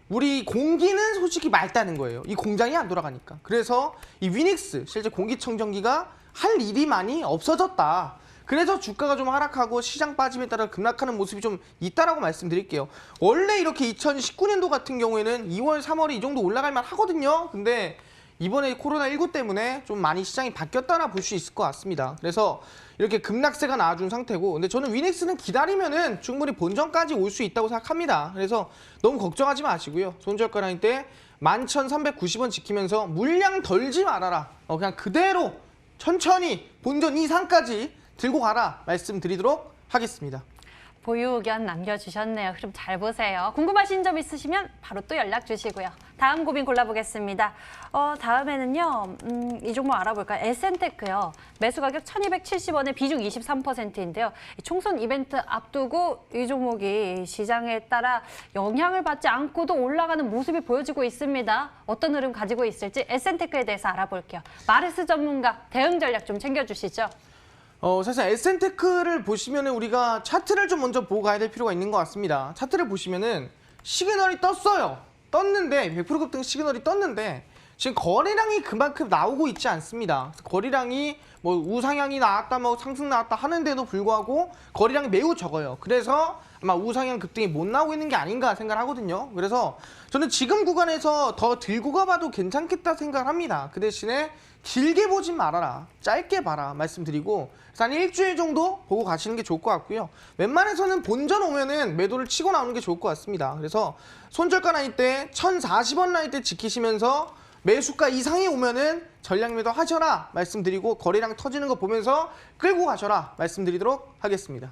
우리 공기는 솔직히 맑다는 거예요. 이 공장이 안 돌아가니까. 그래서 이 위닉스 실제 공기청정기가 할 일이 많이 없어졌다. 그래서 주가가 좀 하락하고 시장 빠짐에 따라 급락하는 모습이 좀 있다라고 말씀드릴게요. 원래 이렇게 2019년도 같은 경우에는 2월, 3월에 이 정도 올라갈 만 하거든요. 근데 이번에 코로나19 때문에 좀 많이 시장이 바뀌었다나 볼 수 있을 것 같습니다. 그래서 이렇게 급락세가 나와준 상태고 근데 저는 위닉스는 기다리면은 충분히 본전까지 올 수 있다고 생각합니다. 그래서 너무 걱정하지 마시고요. 손절가 라인 때 11,390원 지키면서 물량 덜지 말아라. 그냥 그대로 천천히 본전 이상까지 들고 가라 말씀드리도록 하겠습니다. 보유 의견 남겨주셨네요. 그럼 잘 보세요. 궁금하신 점 있으시면 바로 또 연락 주시고요. 다음 고민 골라보겠습니다. 다음에는요. 이 종목 알아볼까요? 에센테크요. 매수 가격 1,270원에 비중 23%인데요. 총선 이벤트 앞두고 이 종목이 시장에 따라 영향을 받지 않고도 올라가는 모습이 보여지고 있습니다. 어떤 흐름 가지고 있을지 에센테크에 대해서 알아볼게요. 마르스 전문가 대응 전략 좀 챙겨주시죠. 사실 에센테크를 보시면은 우리가 차트를 좀 먼저 보고 가야 될 필요가 있는 것 같습니다. 차트를 보시면은 시그널이 떴어요. 떴는데 100% 급등 시그널이 떴는데 지금 거래량이 그만큼 나오고 있지 않습니다. 그래서 거래량이 뭐 우상향이 나왔다, 뭐 상승 나왔다 하는데도 불구하고 거래량이 매우 적어요. 그래서 아마 우상향 급등이 못 나오고 있는 게 아닌가 생각하거든요. 그래서 저는 지금 구간에서 더 들고 가봐도 괜찮겠다 생각합니다. 그 대신에 길게 보진 말아라. 짧게 봐라 말씀드리고 그래서 한 일주일 정도 보고 가시는 게 좋을 것 같고요. 웬만해서는 본전 오면은 매도를 치고 나오는 게 좋을 것 같습니다. 그래서 손절가 라인 때 1,040원 라인 때 지키시면서 매수가 이상이 오면은 전량 매도 하셔라 말씀드리고 거래량 터지는 거 보면서 끌고 가셔라 말씀드리도록 하겠습니다.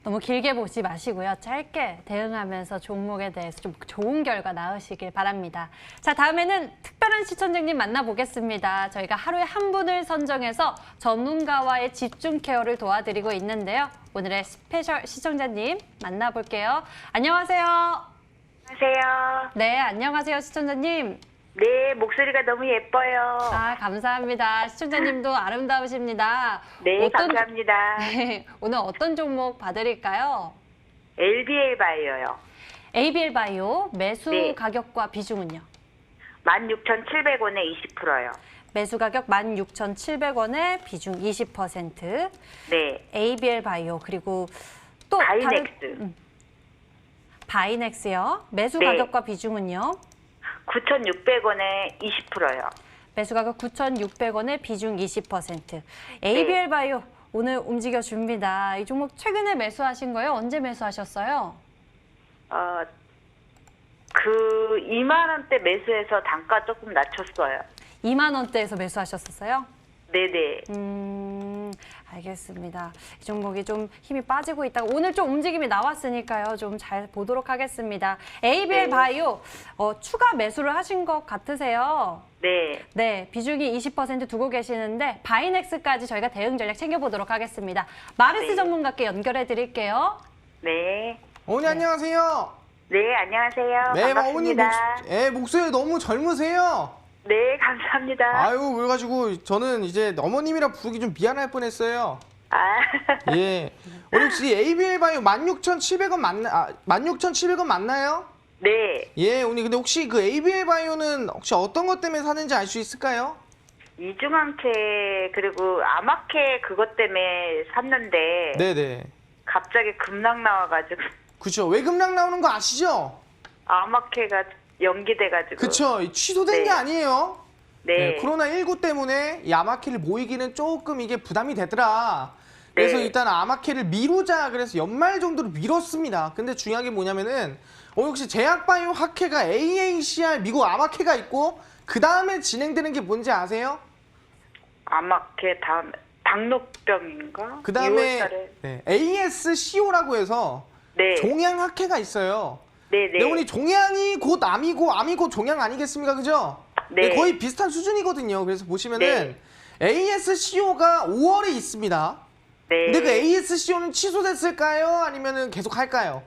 너무 길게 보지 마시고요. 짧게 대응하면서 종목에 대해서 좀 좋은 결과 낳으시길 바랍니다. 자, 다음에는 특별한 시청자님 만나보겠습니다. 저희가 하루에 한 분을 선정해서 전문가와의 집중 케어를 도와드리고 있는데요. 오늘의 스페셜 시청자님 만나볼게요. 안녕하세요. 안녕하세요. 네, 안녕하세요, 시청자님. 네, 목소리가 너무 예뻐요. 아, 감사합니다. 시청자님도 아름다우십니다. 네, 감사합니다. 네, 오늘 어떤 종목 봐드릴까요? LBL 바이오요. ABL 바이오 매수 네. 가격과 비중은요? 16,700원에 20%요. 매수 가격 16,700원에 비중 20%. 네. ABL 바이오 그리고 또 바이넥스. 바이넥스요. 매수 네. 가격과 비중은요? 9,600원에 20%요. 매수 가격 9,600원에 비중 20%. ABL 네. 바이오 오늘 움직여 줍니다. 이 종목 최근에 매수하신 거예요? 언제 매수하셨어요? 그 2만 원대 매수해서 단가 조금 낮췄어요. 2만 원대에서 매수하셨었어요? 네네. 알겠습니다. 이 종목이 좀 힘이 빠지고 있다가 오늘 좀 움직임이 나왔으니까요. 좀 잘 보도록 하겠습니다. ABL 네. 바이오 추가 매수를 하신 것 같으세요? 네. 네, 비중이 20% 두고 계시는데 바이넥스까지 저희가 대응 전략 챙겨보도록 하겠습니다. 마르스 네. 전문가께 연결해 드릴게요. 네. 어머니 안녕하세요. 네, 안녕하세요. 네, 어머니 반갑습니다. 목소리 너무 젊으세요. 네, 감사합니다. 아유, 그래가지고 저는 이제 어머님이라 부르기 좀 미안할 뻔했어요. 아, 예. 우리 혹시 ABL 바이오 16,700원 16,700원 맞나요? 네. 예, 언니 근데 혹시 그 ABL 바이오는 혹시 어떤 것 때문에 사는지 알 수 있을까요? 이중항체 그리고 아마케 그것 때문에 샀는데 네네. 갑자기 급락 나와가지고 그쵸. 왜 급락 나오는 거 아시죠? 아마케가 연기돼가지고. 그쵸. 취소된 네. 게 아니에요. 네. 코로나19 때문에 이 아마케를 모이기는 조금 이게 부담이 되더라. 그래서 네. 일단 아마케를 미루자 그래서 연말 정도로 미뤘습니다. 근데 중요한 게 뭐냐면은 혹시 제약바이오 학회가 AACR 미국 아마케가 있고 그 다음에 진행되는 게 뭔지 아세요? 아마케 다음 당뇨병인가? 그 다음에 2월달에. ASCO라고 해서 네. 종양 학회가 있어요. 네네. 네, 오늘 종양이 곧 암이고 암이 곧 종양 아니겠습니까? 그죠? 네. 거의 비슷한 수준이거든요. 그래서 보시면은 네. ASCO가 5월에 있습니다. 네. 근데 그 ASCO는 취소됐을까요? 아니면은 계속 할까요?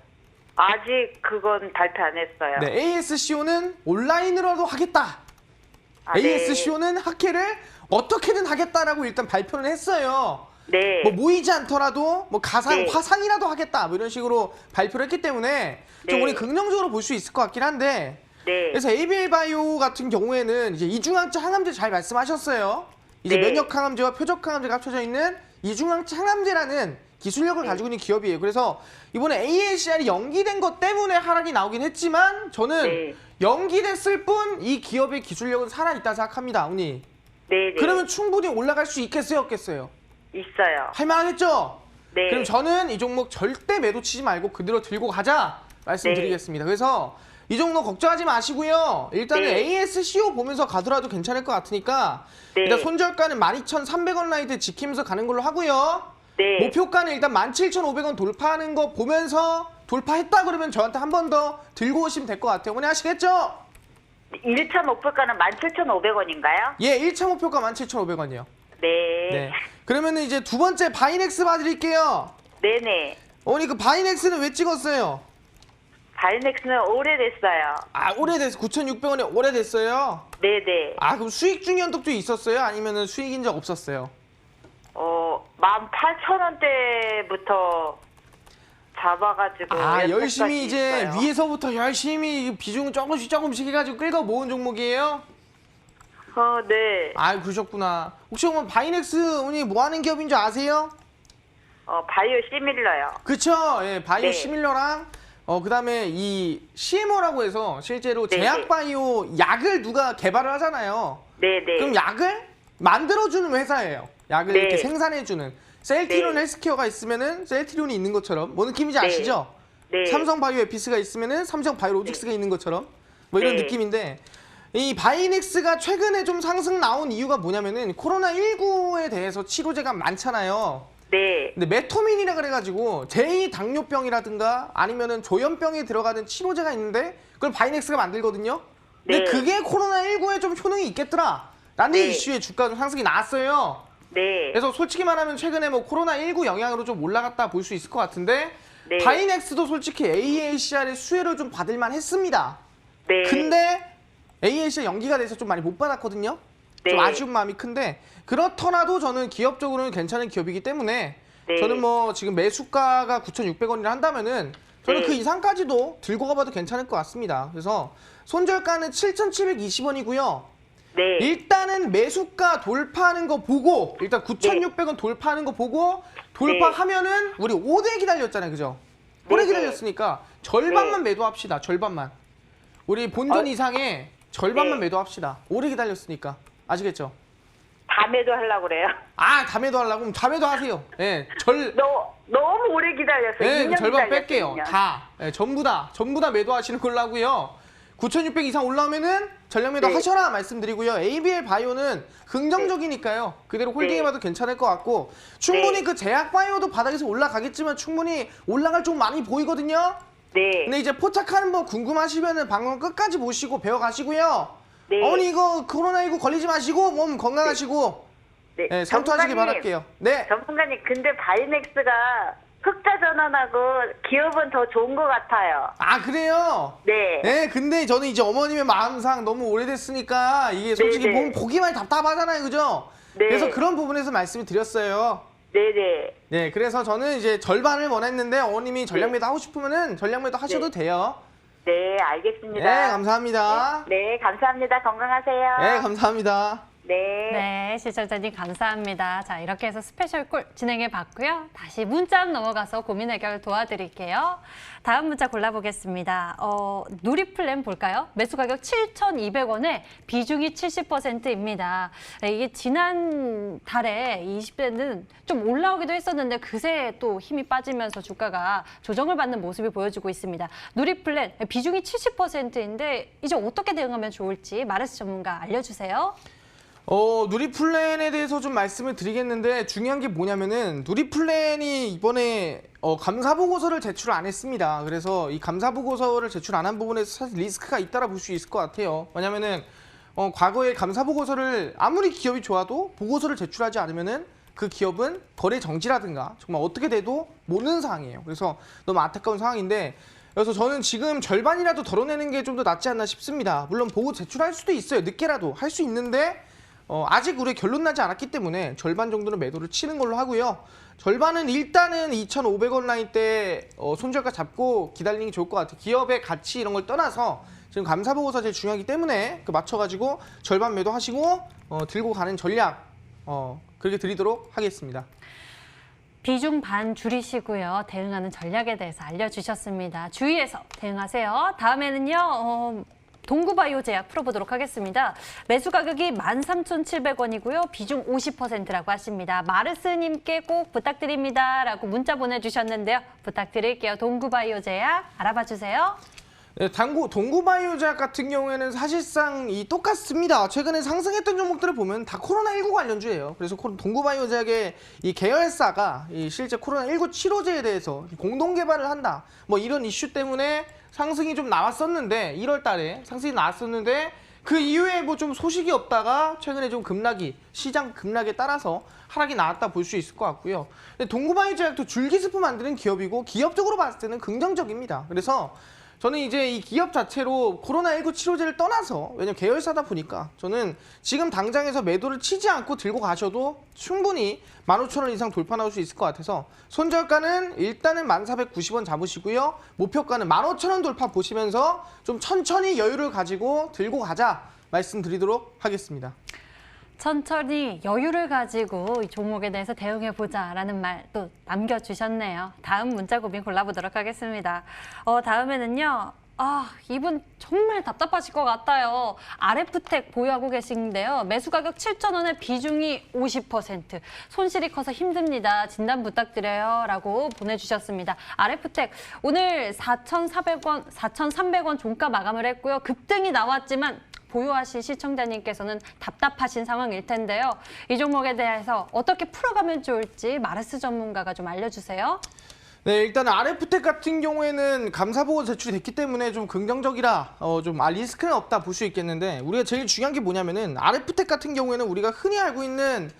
아직 그건 발표 안 했어요. 네, ASCO는 온라인으로도 하겠다. 아, 네. ASCO는 학회를 어떻게든 하겠다라고 일단 발표를 했어요. 네. 뭐 모이지 않더라도 뭐 가상 네. 화상이라도 하겠다 뭐 이런 식으로 발표를 했기 때문에 좀 네. 우리 긍정적으로 볼 수 있을 것 같긴 한데 네. 그래서 ABL 바이오 같은 경우에는 이제 이중항체 항암제 잘 말씀하셨어요. 이제 네. 면역 항암제와 표적 항암제가 합쳐져 있는 이중항체 항암제라는 기술력을 가지고 있는 기업이에요. 그래서 이번에 AACR이 연기된 것 때문에 하락이 나오긴 했지만 저는 네. 연기됐을 뿐 이 기업의 기술력은 살아있다 생각합니다. 언니. 네. 그러면 충분히 올라갈 수 있겠어요? 없겠어요? 있어요. 할만하겠죠? 네. 그럼 저는 이 종목 절대 매도 치지 말고 그대로 들고 가자 말씀드리겠습니다. 그래서 이 종목 걱정하지 마시고요. 일단은 네. ASCO 보면서 가더라도 괜찮을 것 같으니까 네. 일단 손절가는 12,300원 라인을 지키면서 가는 걸로 하고요. 네. 목표가는 일단 17,500원 돌파하는 거 보면서 돌파했다 그러면 저한테 한 번 더 들고 오시면 될 것 같아요. 오늘 아시겠죠? 1차 목표가는 17,500원인가요? 예, 1차 목표가 17,500원이요. 네. 네. 그러면은 이제 두 번째 바이넥스 봐드릴게요. 네네. 어머니 그 바이넥스는 왜 찍었어요? 바이넥스는 오래됐어요. 아, 오래됐어. 9,600원에 오래됐어요. 네네. 아, 그럼 수익 중위 연독도 있었어요? 아니면은 수익인 적 없었어요? 18,000원대부터 잡아가지고. 아, 연착까지 열심히 이제 있어요. 위에서부터 열심히 비중을 조금씩 해가지고 끌고 모은 종목이에요? 네. 아, 그러셨구나. 혹시 그럼 바이넥스 오늘 뭐 하는 기업인 줄 아세요? 바이오 시밀러요. 그쵸? 예, 바이오 네. 시밀러랑 그다음에 이 CMO라고 해서 실제로 네, 제약 바이오 약을 누가 개발을 하잖아요. 네네. 그럼 약을 만들어주는 회사예요. 약을 네. 이렇게 생산해주는. 셀트리온 네. 헬스케어가 있으면은 셀트리온이 있는 것처럼 뭐 느낌인지 네. 아시죠? 네. 삼성 바이오 에피스가 있으면은 삼성 바이오로직스가 있는 것처럼 뭐 이런 네. 느낌인데 이 바이넥스가 최근에 좀 상승 나온 이유가 뭐냐면은 코로나19에 대해서 치료제가 많잖아요. 네. 근데 메토민이라 그래가지고 제2 당뇨병이라든가 아니면은 조현병에 들어가는 치료제가 있는데 그걸 바이넥스가 만들거든요. 근데 네. 그게 코로나19에 좀 효능이 있겠더라 라는 네. 이슈에 주가 좀 상승이 나왔어요. 네. 그래서 솔직히 말하면 최근에 뭐 코로나19 영향으로 좀 올라갔다 볼 수 있을 것 같은데 네. 바이넥스도 솔직히 AACR의 수혜를 좀 받을 만 했습니다. 네. 근데 AACR 연기가 돼서 좀 많이 못 받았거든요. 좀 네. 아쉬운 마음이 큰데 그렇더라도 저는 기업적으로는 괜찮은 기업이기 때문에 네. 저는 뭐 지금 매수가가 9,600원이라 한다면은 저는 네. 그 이상까지도 들고 가봐도 괜찮을 것 같습니다. 그래서 손절가는 7,720원이고요. 네. 일단은 매수가 돌파하는 거 보고 일단 9,600원 돌파하는 거 보고 돌파하면은 우리 5대 기다렸잖아요. 그죠? 오래 네. 기다렸으니까 절반만 네. 매도합시다. 절반만. 우리 본전 이상의 절반만 네. 매도합시다. 오래 기다렸으니까. 아시겠죠? 밤에도 하려고 그래요. 아, 다 매도하려고? 그럼 다 매도하세요. 예, 너무 오래 기다렸어요. 예, 2년 절반 기다렸어요, 뺄게요. 2년. 다. 예, 전부 다 매도하시는 걸로 하고요. 9,600 이상 올라오면은 전략 매도 네. 하셔라 말씀드리고요. ABL 바이오는 긍정적이니까요. 그대로 홀딩해봐도 괜찮을 것 같고 충분히 네. 그 제약 바이오도 바닥에서 올라가겠지만 충분히 올라갈 쪽 많이 보이거든요. 네. 근데 이제 포착하는 법 궁금하시면은 방송 끝까지 보시고 배워가시고요. 네. 어머니 이거 코로나19 걸리지 마시고 몸 건강하시고 네. 네, 성투하시기 전문가님, 바랄게요. 네. 전문가님, 근데 바이넥스가 흑자 전환하고 기업은 더 좋은 것 같아요. 아 그래요? 네. 네, 근데 저는 이제 어머님의 마음상 너무 오래됐으니까 이게 솔직히 네네. 몸 보기만 답답하잖아요, 그죠? 네. 그래서 그런 부분에서 말씀을 드렸어요. 네네. 네, 그래서 저는 이제 절반을 원했는데 어머님이 전략 매도 하고 싶으면은 전략 매도 하셔도 돼요. 네, 알겠습니다. 네, 감사합니다. 네, 감사합니다. 건강하세요. 네, 감사합니다. 네. 네, 시청자님 감사합니다. 자, 이렇게 해서 스페셜 콜 진행해 봤고요. 다시 문자 넘어가서 고민 해결 도와드릴게요. 다음 문자 골라보겠습니다. 누리플랜 볼까요? 매수 가격 7,200원에 비중이 70%입니다. 이게 지난 달에 20대는 좀 올라오기도 했었는데 그새 또 힘이 빠지면서 주가가 조정을 받는 모습이 보여주고 있습니다. 누리플랜 비중이 70%인데 이제 어떻게 대응하면 좋을지 마르스 전문가 알려주세요. 누리플랜에 대해서 좀 말씀을 드리겠는데 중요한 게 뭐냐면은 누리플랜이 이번에 감사보고서를 제출 안 했습니다. 그래서 이 감사보고서를 제출 안 한 부분에서 사실 리스크가 있다라 볼 수 있을 것 같아요. 왜냐면은 과거에 감사보고서를 아무리 기업이 좋아도 보고서를 제출하지 않으면은 그 기업은 거래 정지라든가 정말 어떻게 돼도 모르는 상황이에요. 그래서 너무 안타까운 상황인데 그래서 저는 지금 절반이라도 덜어내는 게 좀 더 낫지 않나 싶습니다. 물론 보고 제출할 수도 있어요. 늦게라도 할 수 있는데 아직 우리 결론 나지 않았기 때문에 절반 정도는 매도를 치는 걸로 하고요. 절반은 일단은 2,500원 라인대 손절가 잡고 기다리는 게 좋을 것 같아요. 기업의 가치 이런 걸 떠나서 지금 감사보고서 제일 중요하기 때문에 그 맞춰가지고 절반 매도하시고 들고 가는 전략 그렇게 드리도록 하겠습니다. 비중 반 줄이시고요. 대응하는 전략에 대해서 알려주셨습니다. 주의해서 대응하세요. 다음에는요. 동구바이오 제약 풀어보도록 하겠습니다. 매수 가격이 13,700원이고요. 비중 50%라고 하십니다. 마르스님께 꼭 부탁드립니다. 라고 문자 보내주셨는데요. 부탁드릴게요. 동구바이오 제약 알아봐 주세요. 네, 동구바이오 제약 같은 경우에는 사실상 똑같습니다. 최근에 상승했던 종목들을 보면 다 코로나19 관련주예요. 그래서 동구바이오 제약의 이 계열사가 실제 코로나19 치료제에 대해서 공동 개발을 한다. 뭐 이런 이슈 때문에 상승이 좀 나왔었는데 1월 달에 상승이 나왔었는데 그 이후에 뭐 좀 소식이 없다가 최근에 좀 시장 급락에 따라서 하락이 나왔다 볼 수 있을 것 같고요. 근데 동구바이오 제약도 줄기세포 만드는 기업이고 기업적으로 봤을 때는 긍정적입니다. 그래서 저는 이제 이 기업 자체로 코로나19 치료제를 떠나서 왜냐면 계열사다 보니까 저는 지금 당장에서 매도를 치지 않고 들고 가셔도 충분히 15,000원 이상 돌파 나올 수 있을 것 같아서 손절가는 일단은 1,490원 잡으시고요. 목표가는 15,000원 돌파 보시면서 좀 천천히 여유를 가지고 들고 가자 말씀드리도록 하겠습니다. 천천히 여유를 가지고 이 종목에 대해서 대응해보자라는 말 또 남겨주셨네요. 다음 문자 고민 골라보도록 하겠습니다. 다음에는요. 이분 정말 답답하실 것 같아요. RF텍 보유하고 계신데요. 매수 가격 7,000원에 비중이 50%. 손실이 커서 힘듭니다. 진단 부탁드려요. 라고 보내주셨습니다. RF텍 오늘 4,400원, 4,300원 종가 마감을 했고요. 급등이 나왔지만 보유하신 시청자님께서는 답답하신 상황일 텐데요. 이 종목에 대해서 어떻게 풀어가면 좋을지 마르스 전문가가 좀 알려주세요. 네, 일단 RF텍 같은 경우에는 감사보고 제출이 됐기 때문에 좀 긍정적이라 리스크는 없다 볼 수 있겠는데 우리가 제일 중요한 게 뭐냐면은 RF텍 같은 경우에는 우리가 흔히 알고 있는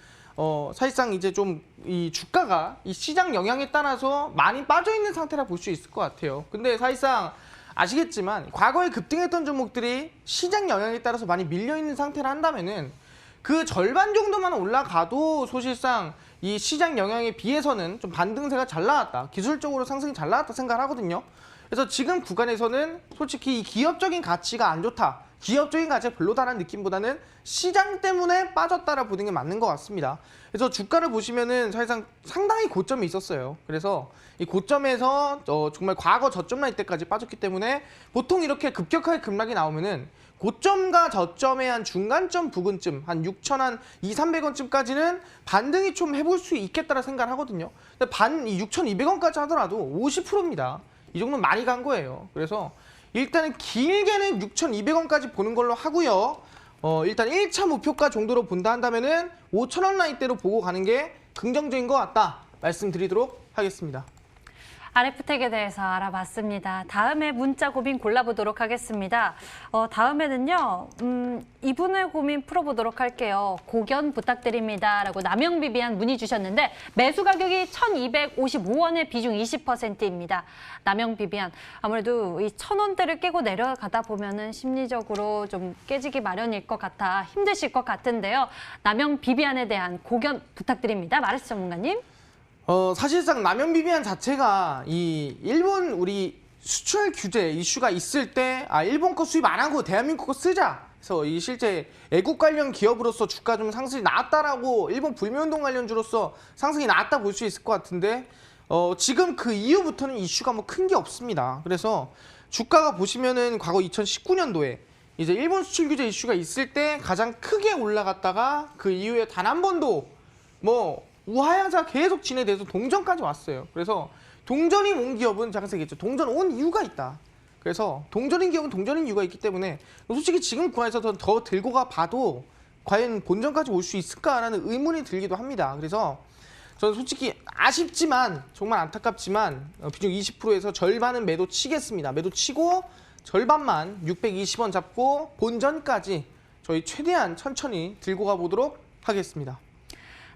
사실상 이제 좀 이 주가가 이 시장 영향에 따라서 많이 빠져 있는 상태라 볼 수 있을 것 같아요. 근데 사실상 아시겠지만 과거에 급등했던 종목들이 시장 영향에 따라서 많이 밀려 있는 상태라 한다면은 그 절반 정도만 올라가도 사실상 이 시장 영향에 비해서는 좀 반등세가 잘 나왔다. 기술적으로 상승이 잘 나왔다 생각을 하거든요. 그래서 지금 구간에서는 솔직히 이 기업적인 가치가 안 좋다. 기업적인 가치가 별로다라는 느낌보다는 시장 때문에 빠졌다라 보는 게 맞는 것 같습니다. 그래서 주가를 보시면은 사실상 상당히 고점이 있었어요. 그래서 이 고점에서 정말 과거 저점 라인 때까지 빠졌기 때문에 보통 이렇게 급격하게 급락이 나오면은 고점과 저점의 한 중간점 부근쯤 한 6,200~300원쯤까지는 반등이 좀 해볼 수 있겠다라 생각을 하거든요. 근데 이 6,200원까지 하더라도 50%입니다. 이 정도는 많이 간 거예요. 그래서 일단은 길게는 6,200원까지 보는 걸로 하고요. 일단 1차 목표가 정도로 본다 한다면은 5,000원 라인대로 보고 가는 게 긍정적인 것 같다 말씀드리도록 하겠습니다. RF택에 대해서 알아봤습니다. 다음에 문자 고민 골라보도록 하겠습니다. 다음에는요, 이분의 고민 풀어보도록 할게요. 고견 부탁드립니다. 라고 남영비비안 문의 주셨는데 매수 가격이 1,255원의 비중 20%입니다. 남영비비안, 아무래도 이 1,000원대를 깨고 내려가다 보면은 심리적으로 좀 깨지기 마련일 것 같아 힘드실 것 같은데요. 남영비비안에 대한 고견 부탁드립니다. 마르스 전문가님. 사실상 남영비비안 자체가 이 일본 우리 수출 규제 이슈가 있을 때 일본 거 수입 안 하고 대한민국 거 쓰자. 그래서 이 실제 애국 관련 기업으로서 주가 좀 상승이 나왔다라고 일본 불매운동 관련주로서 상승이 나왔다 볼 수 있을 것 같은데 지금 그 이후부터는 이슈가 뭐 큰 게 없습니다. 그래서 주가가 보시면은 과거 2019년도에 이제 일본 수출 규제 이슈가 있을 때 가장 크게 올라갔다가 그 이후에 단 한 번도 뭐 우하향사 계속 진행돼서 동전까지 왔어요. 그래서 동전이 온 기업은 장세겠죠. 동전 온 이유가 있다. 그래서 동전인 기업은 동전인 이유가 있기 때문에 솔직히 지금 구간에서 더 들고 가 봐도 과연 본전까지 올 수 있을까라는 의문이 들기도 합니다. 그래서 저는 솔직히 아쉽지만 정말 안타깝지만 비중 20%에서 절반은 매도 치겠습니다. 매도 치고 절반만 620원 잡고 본전까지 저희 최대한 천천히 들고 가보도록 하겠습니다.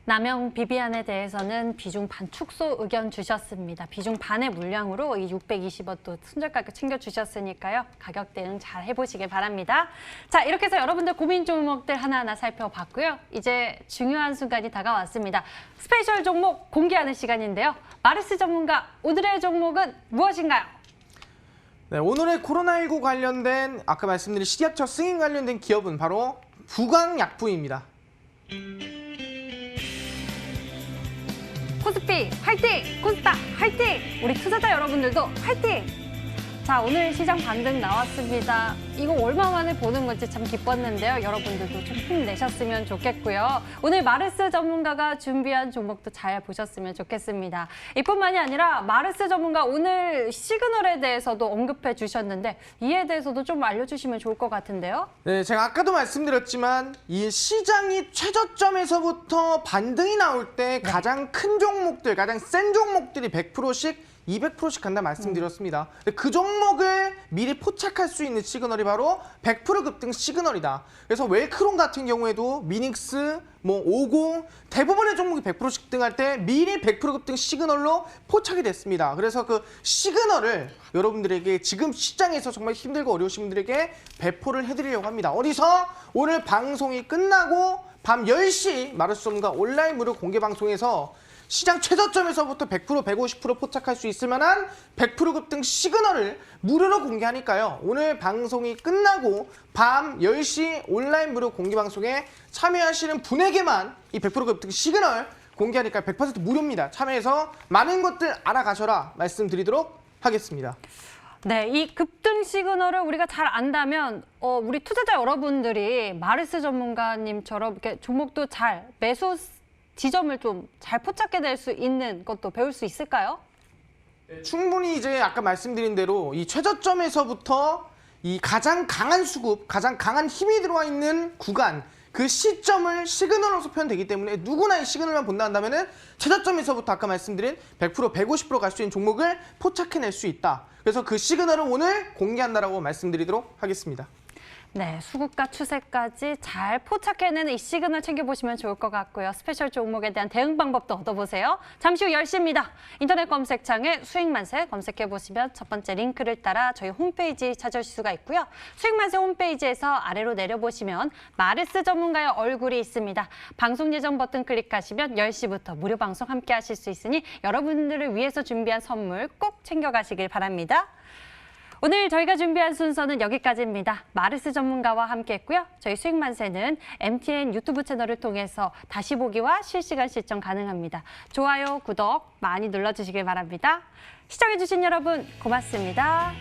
남영 비비안에 대해서는 비중 반 축소 의견 주셨습니다. 비중 반의 물량으로 이 620원 또 순절 가격 챙겨주셨으니까요. 가격 대응 잘 해보시길 바랍니다. 자, 이렇게 해서 여러분들 고민 종목들 하나하나 살펴봤고요. 이제 중요한 순간이 다가왔습니다. 스페셜 종목 공개하는 시간인데요. 마르스 전문가, 오늘의 종목은 무엇인가요? 네, 오늘의 코로나19 관련된 아까 말씀드린 식약처 승인 관련된 기업은 바로 부강약품입니다. 코스피 화이팅! 코스닥 화이팅! 우리 투자자 여러분들도 화이팅! 자, 오늘 시장 반등 나왔습니다. 이거 얼마 만에 보는 건지 참 기뻤는데요. 여러분들도 좀 힘내셨으면 좋겠고요. 오늘 마르스 전문가가 준비한 종목도 잘 보셨으면 좋겠습니다. 이뿐만이 아니라 마르스 전문가 오늘 시그널에 대해서도 언급해 주셨는데 이에 대해서도 좀 알려주시면 좋을 것 같은데요. 네, 제가 아까도 말씀드렸지만 이 시장이 최저점에서부터 반등이 나올 때 가장 큰 종목들, 가장 센 종목들이 100%씩 200%씩 간다 말씀드렸습니다. 그 종목을 미리 포착할 수 있는 시그널이 바로 100% 급등 시그널이다. 그래서 웰크론 같은 경우에도 미닉스, 뭐 50 대부분의 종목이 100%씩 등할 때 미리 100% 급등 시그널로 포착이 됐습니다. 그래서 그 시그널을 여러분들에게 지금 시장에서 정말 힘들고 어려우신 분들에게 배포를 해드리려고 합니다. 어디서? 오늘 방송이 끝나고 밤 10시 마르스 전문가 온라인 무료 공개 방송에서 시장 최저점에서부터 100%, 150% 포착할 수 있을 만한 100% 급등 시그널을 무료로 공개하니까요. 오늘 방송이 끝나고 밤 10시 온라인 무료 공개 방송에 참여하시는 분에게만 이 100% 급등 시그널 공개하니까 100% 무료입니다. 참여해서 많은 것들 알아가셔라 말씀드리도록 하겠습니다. 네, 이 급등 시그널을 우리가 잘 안다면 우리 투자자 여러분들이 마르스 전문가님처럼 이렇게 종목도 잘 매수 지점을 좀 잘 포착해낼 수 있는 것도 배울 수 있을까요? 충분히 이제 아까 말씀드린 대로 이 최저점에서부터 이 가장 강한 수급, 가장 강한 힘이 들어와 있는 구간, 그 시점을 시그널로서 표현되기 때문에 누구나 이 시그널만 본다 한다면은 최저점에서부터 아까 말씀드린 100%, 150% 갈 수 있는 종목을 포착해낼 수 있다. 그래서 그 시그널을 오늘 공개한다라고 말씀드리도록 하겠습니다. 네, 수급과 추세까지 잘 포착해내는 이 시그널 챙겨보시면 좋을 것 같고요. 스페셜 종목에 대한 대응 방법도 얻어보세요. 잠시 후 10시입니다. 인터넷 검색창에 수익만세 검색해보시면 첫 번째 링크를 따라 저희 홈페이지 찾으실 수가 있고요. 수익만세 홈페이지에서 아래로 내려보시면 마르스 전문가의 얼굴이 있습니다. 방송 예정 버튼 클릭하시면 10시부터 무료 방송 함께 하실 수 있으니 여러분들을 위해서 준비한 선물 꼭 챙겨가시길 바랍니다. 오늘 저희가 준비한 순서는 여기까지입니다. 마르스 전문가와 함께했고요. 저희 수익만세는 MTN 유튜브 채널을 통해서 다시 보기와 실시간 시청 가능합니다. 좋아요, 구독 많이 눌러주시길 바랍니다. 시청해주신 여러분 고맙습니다.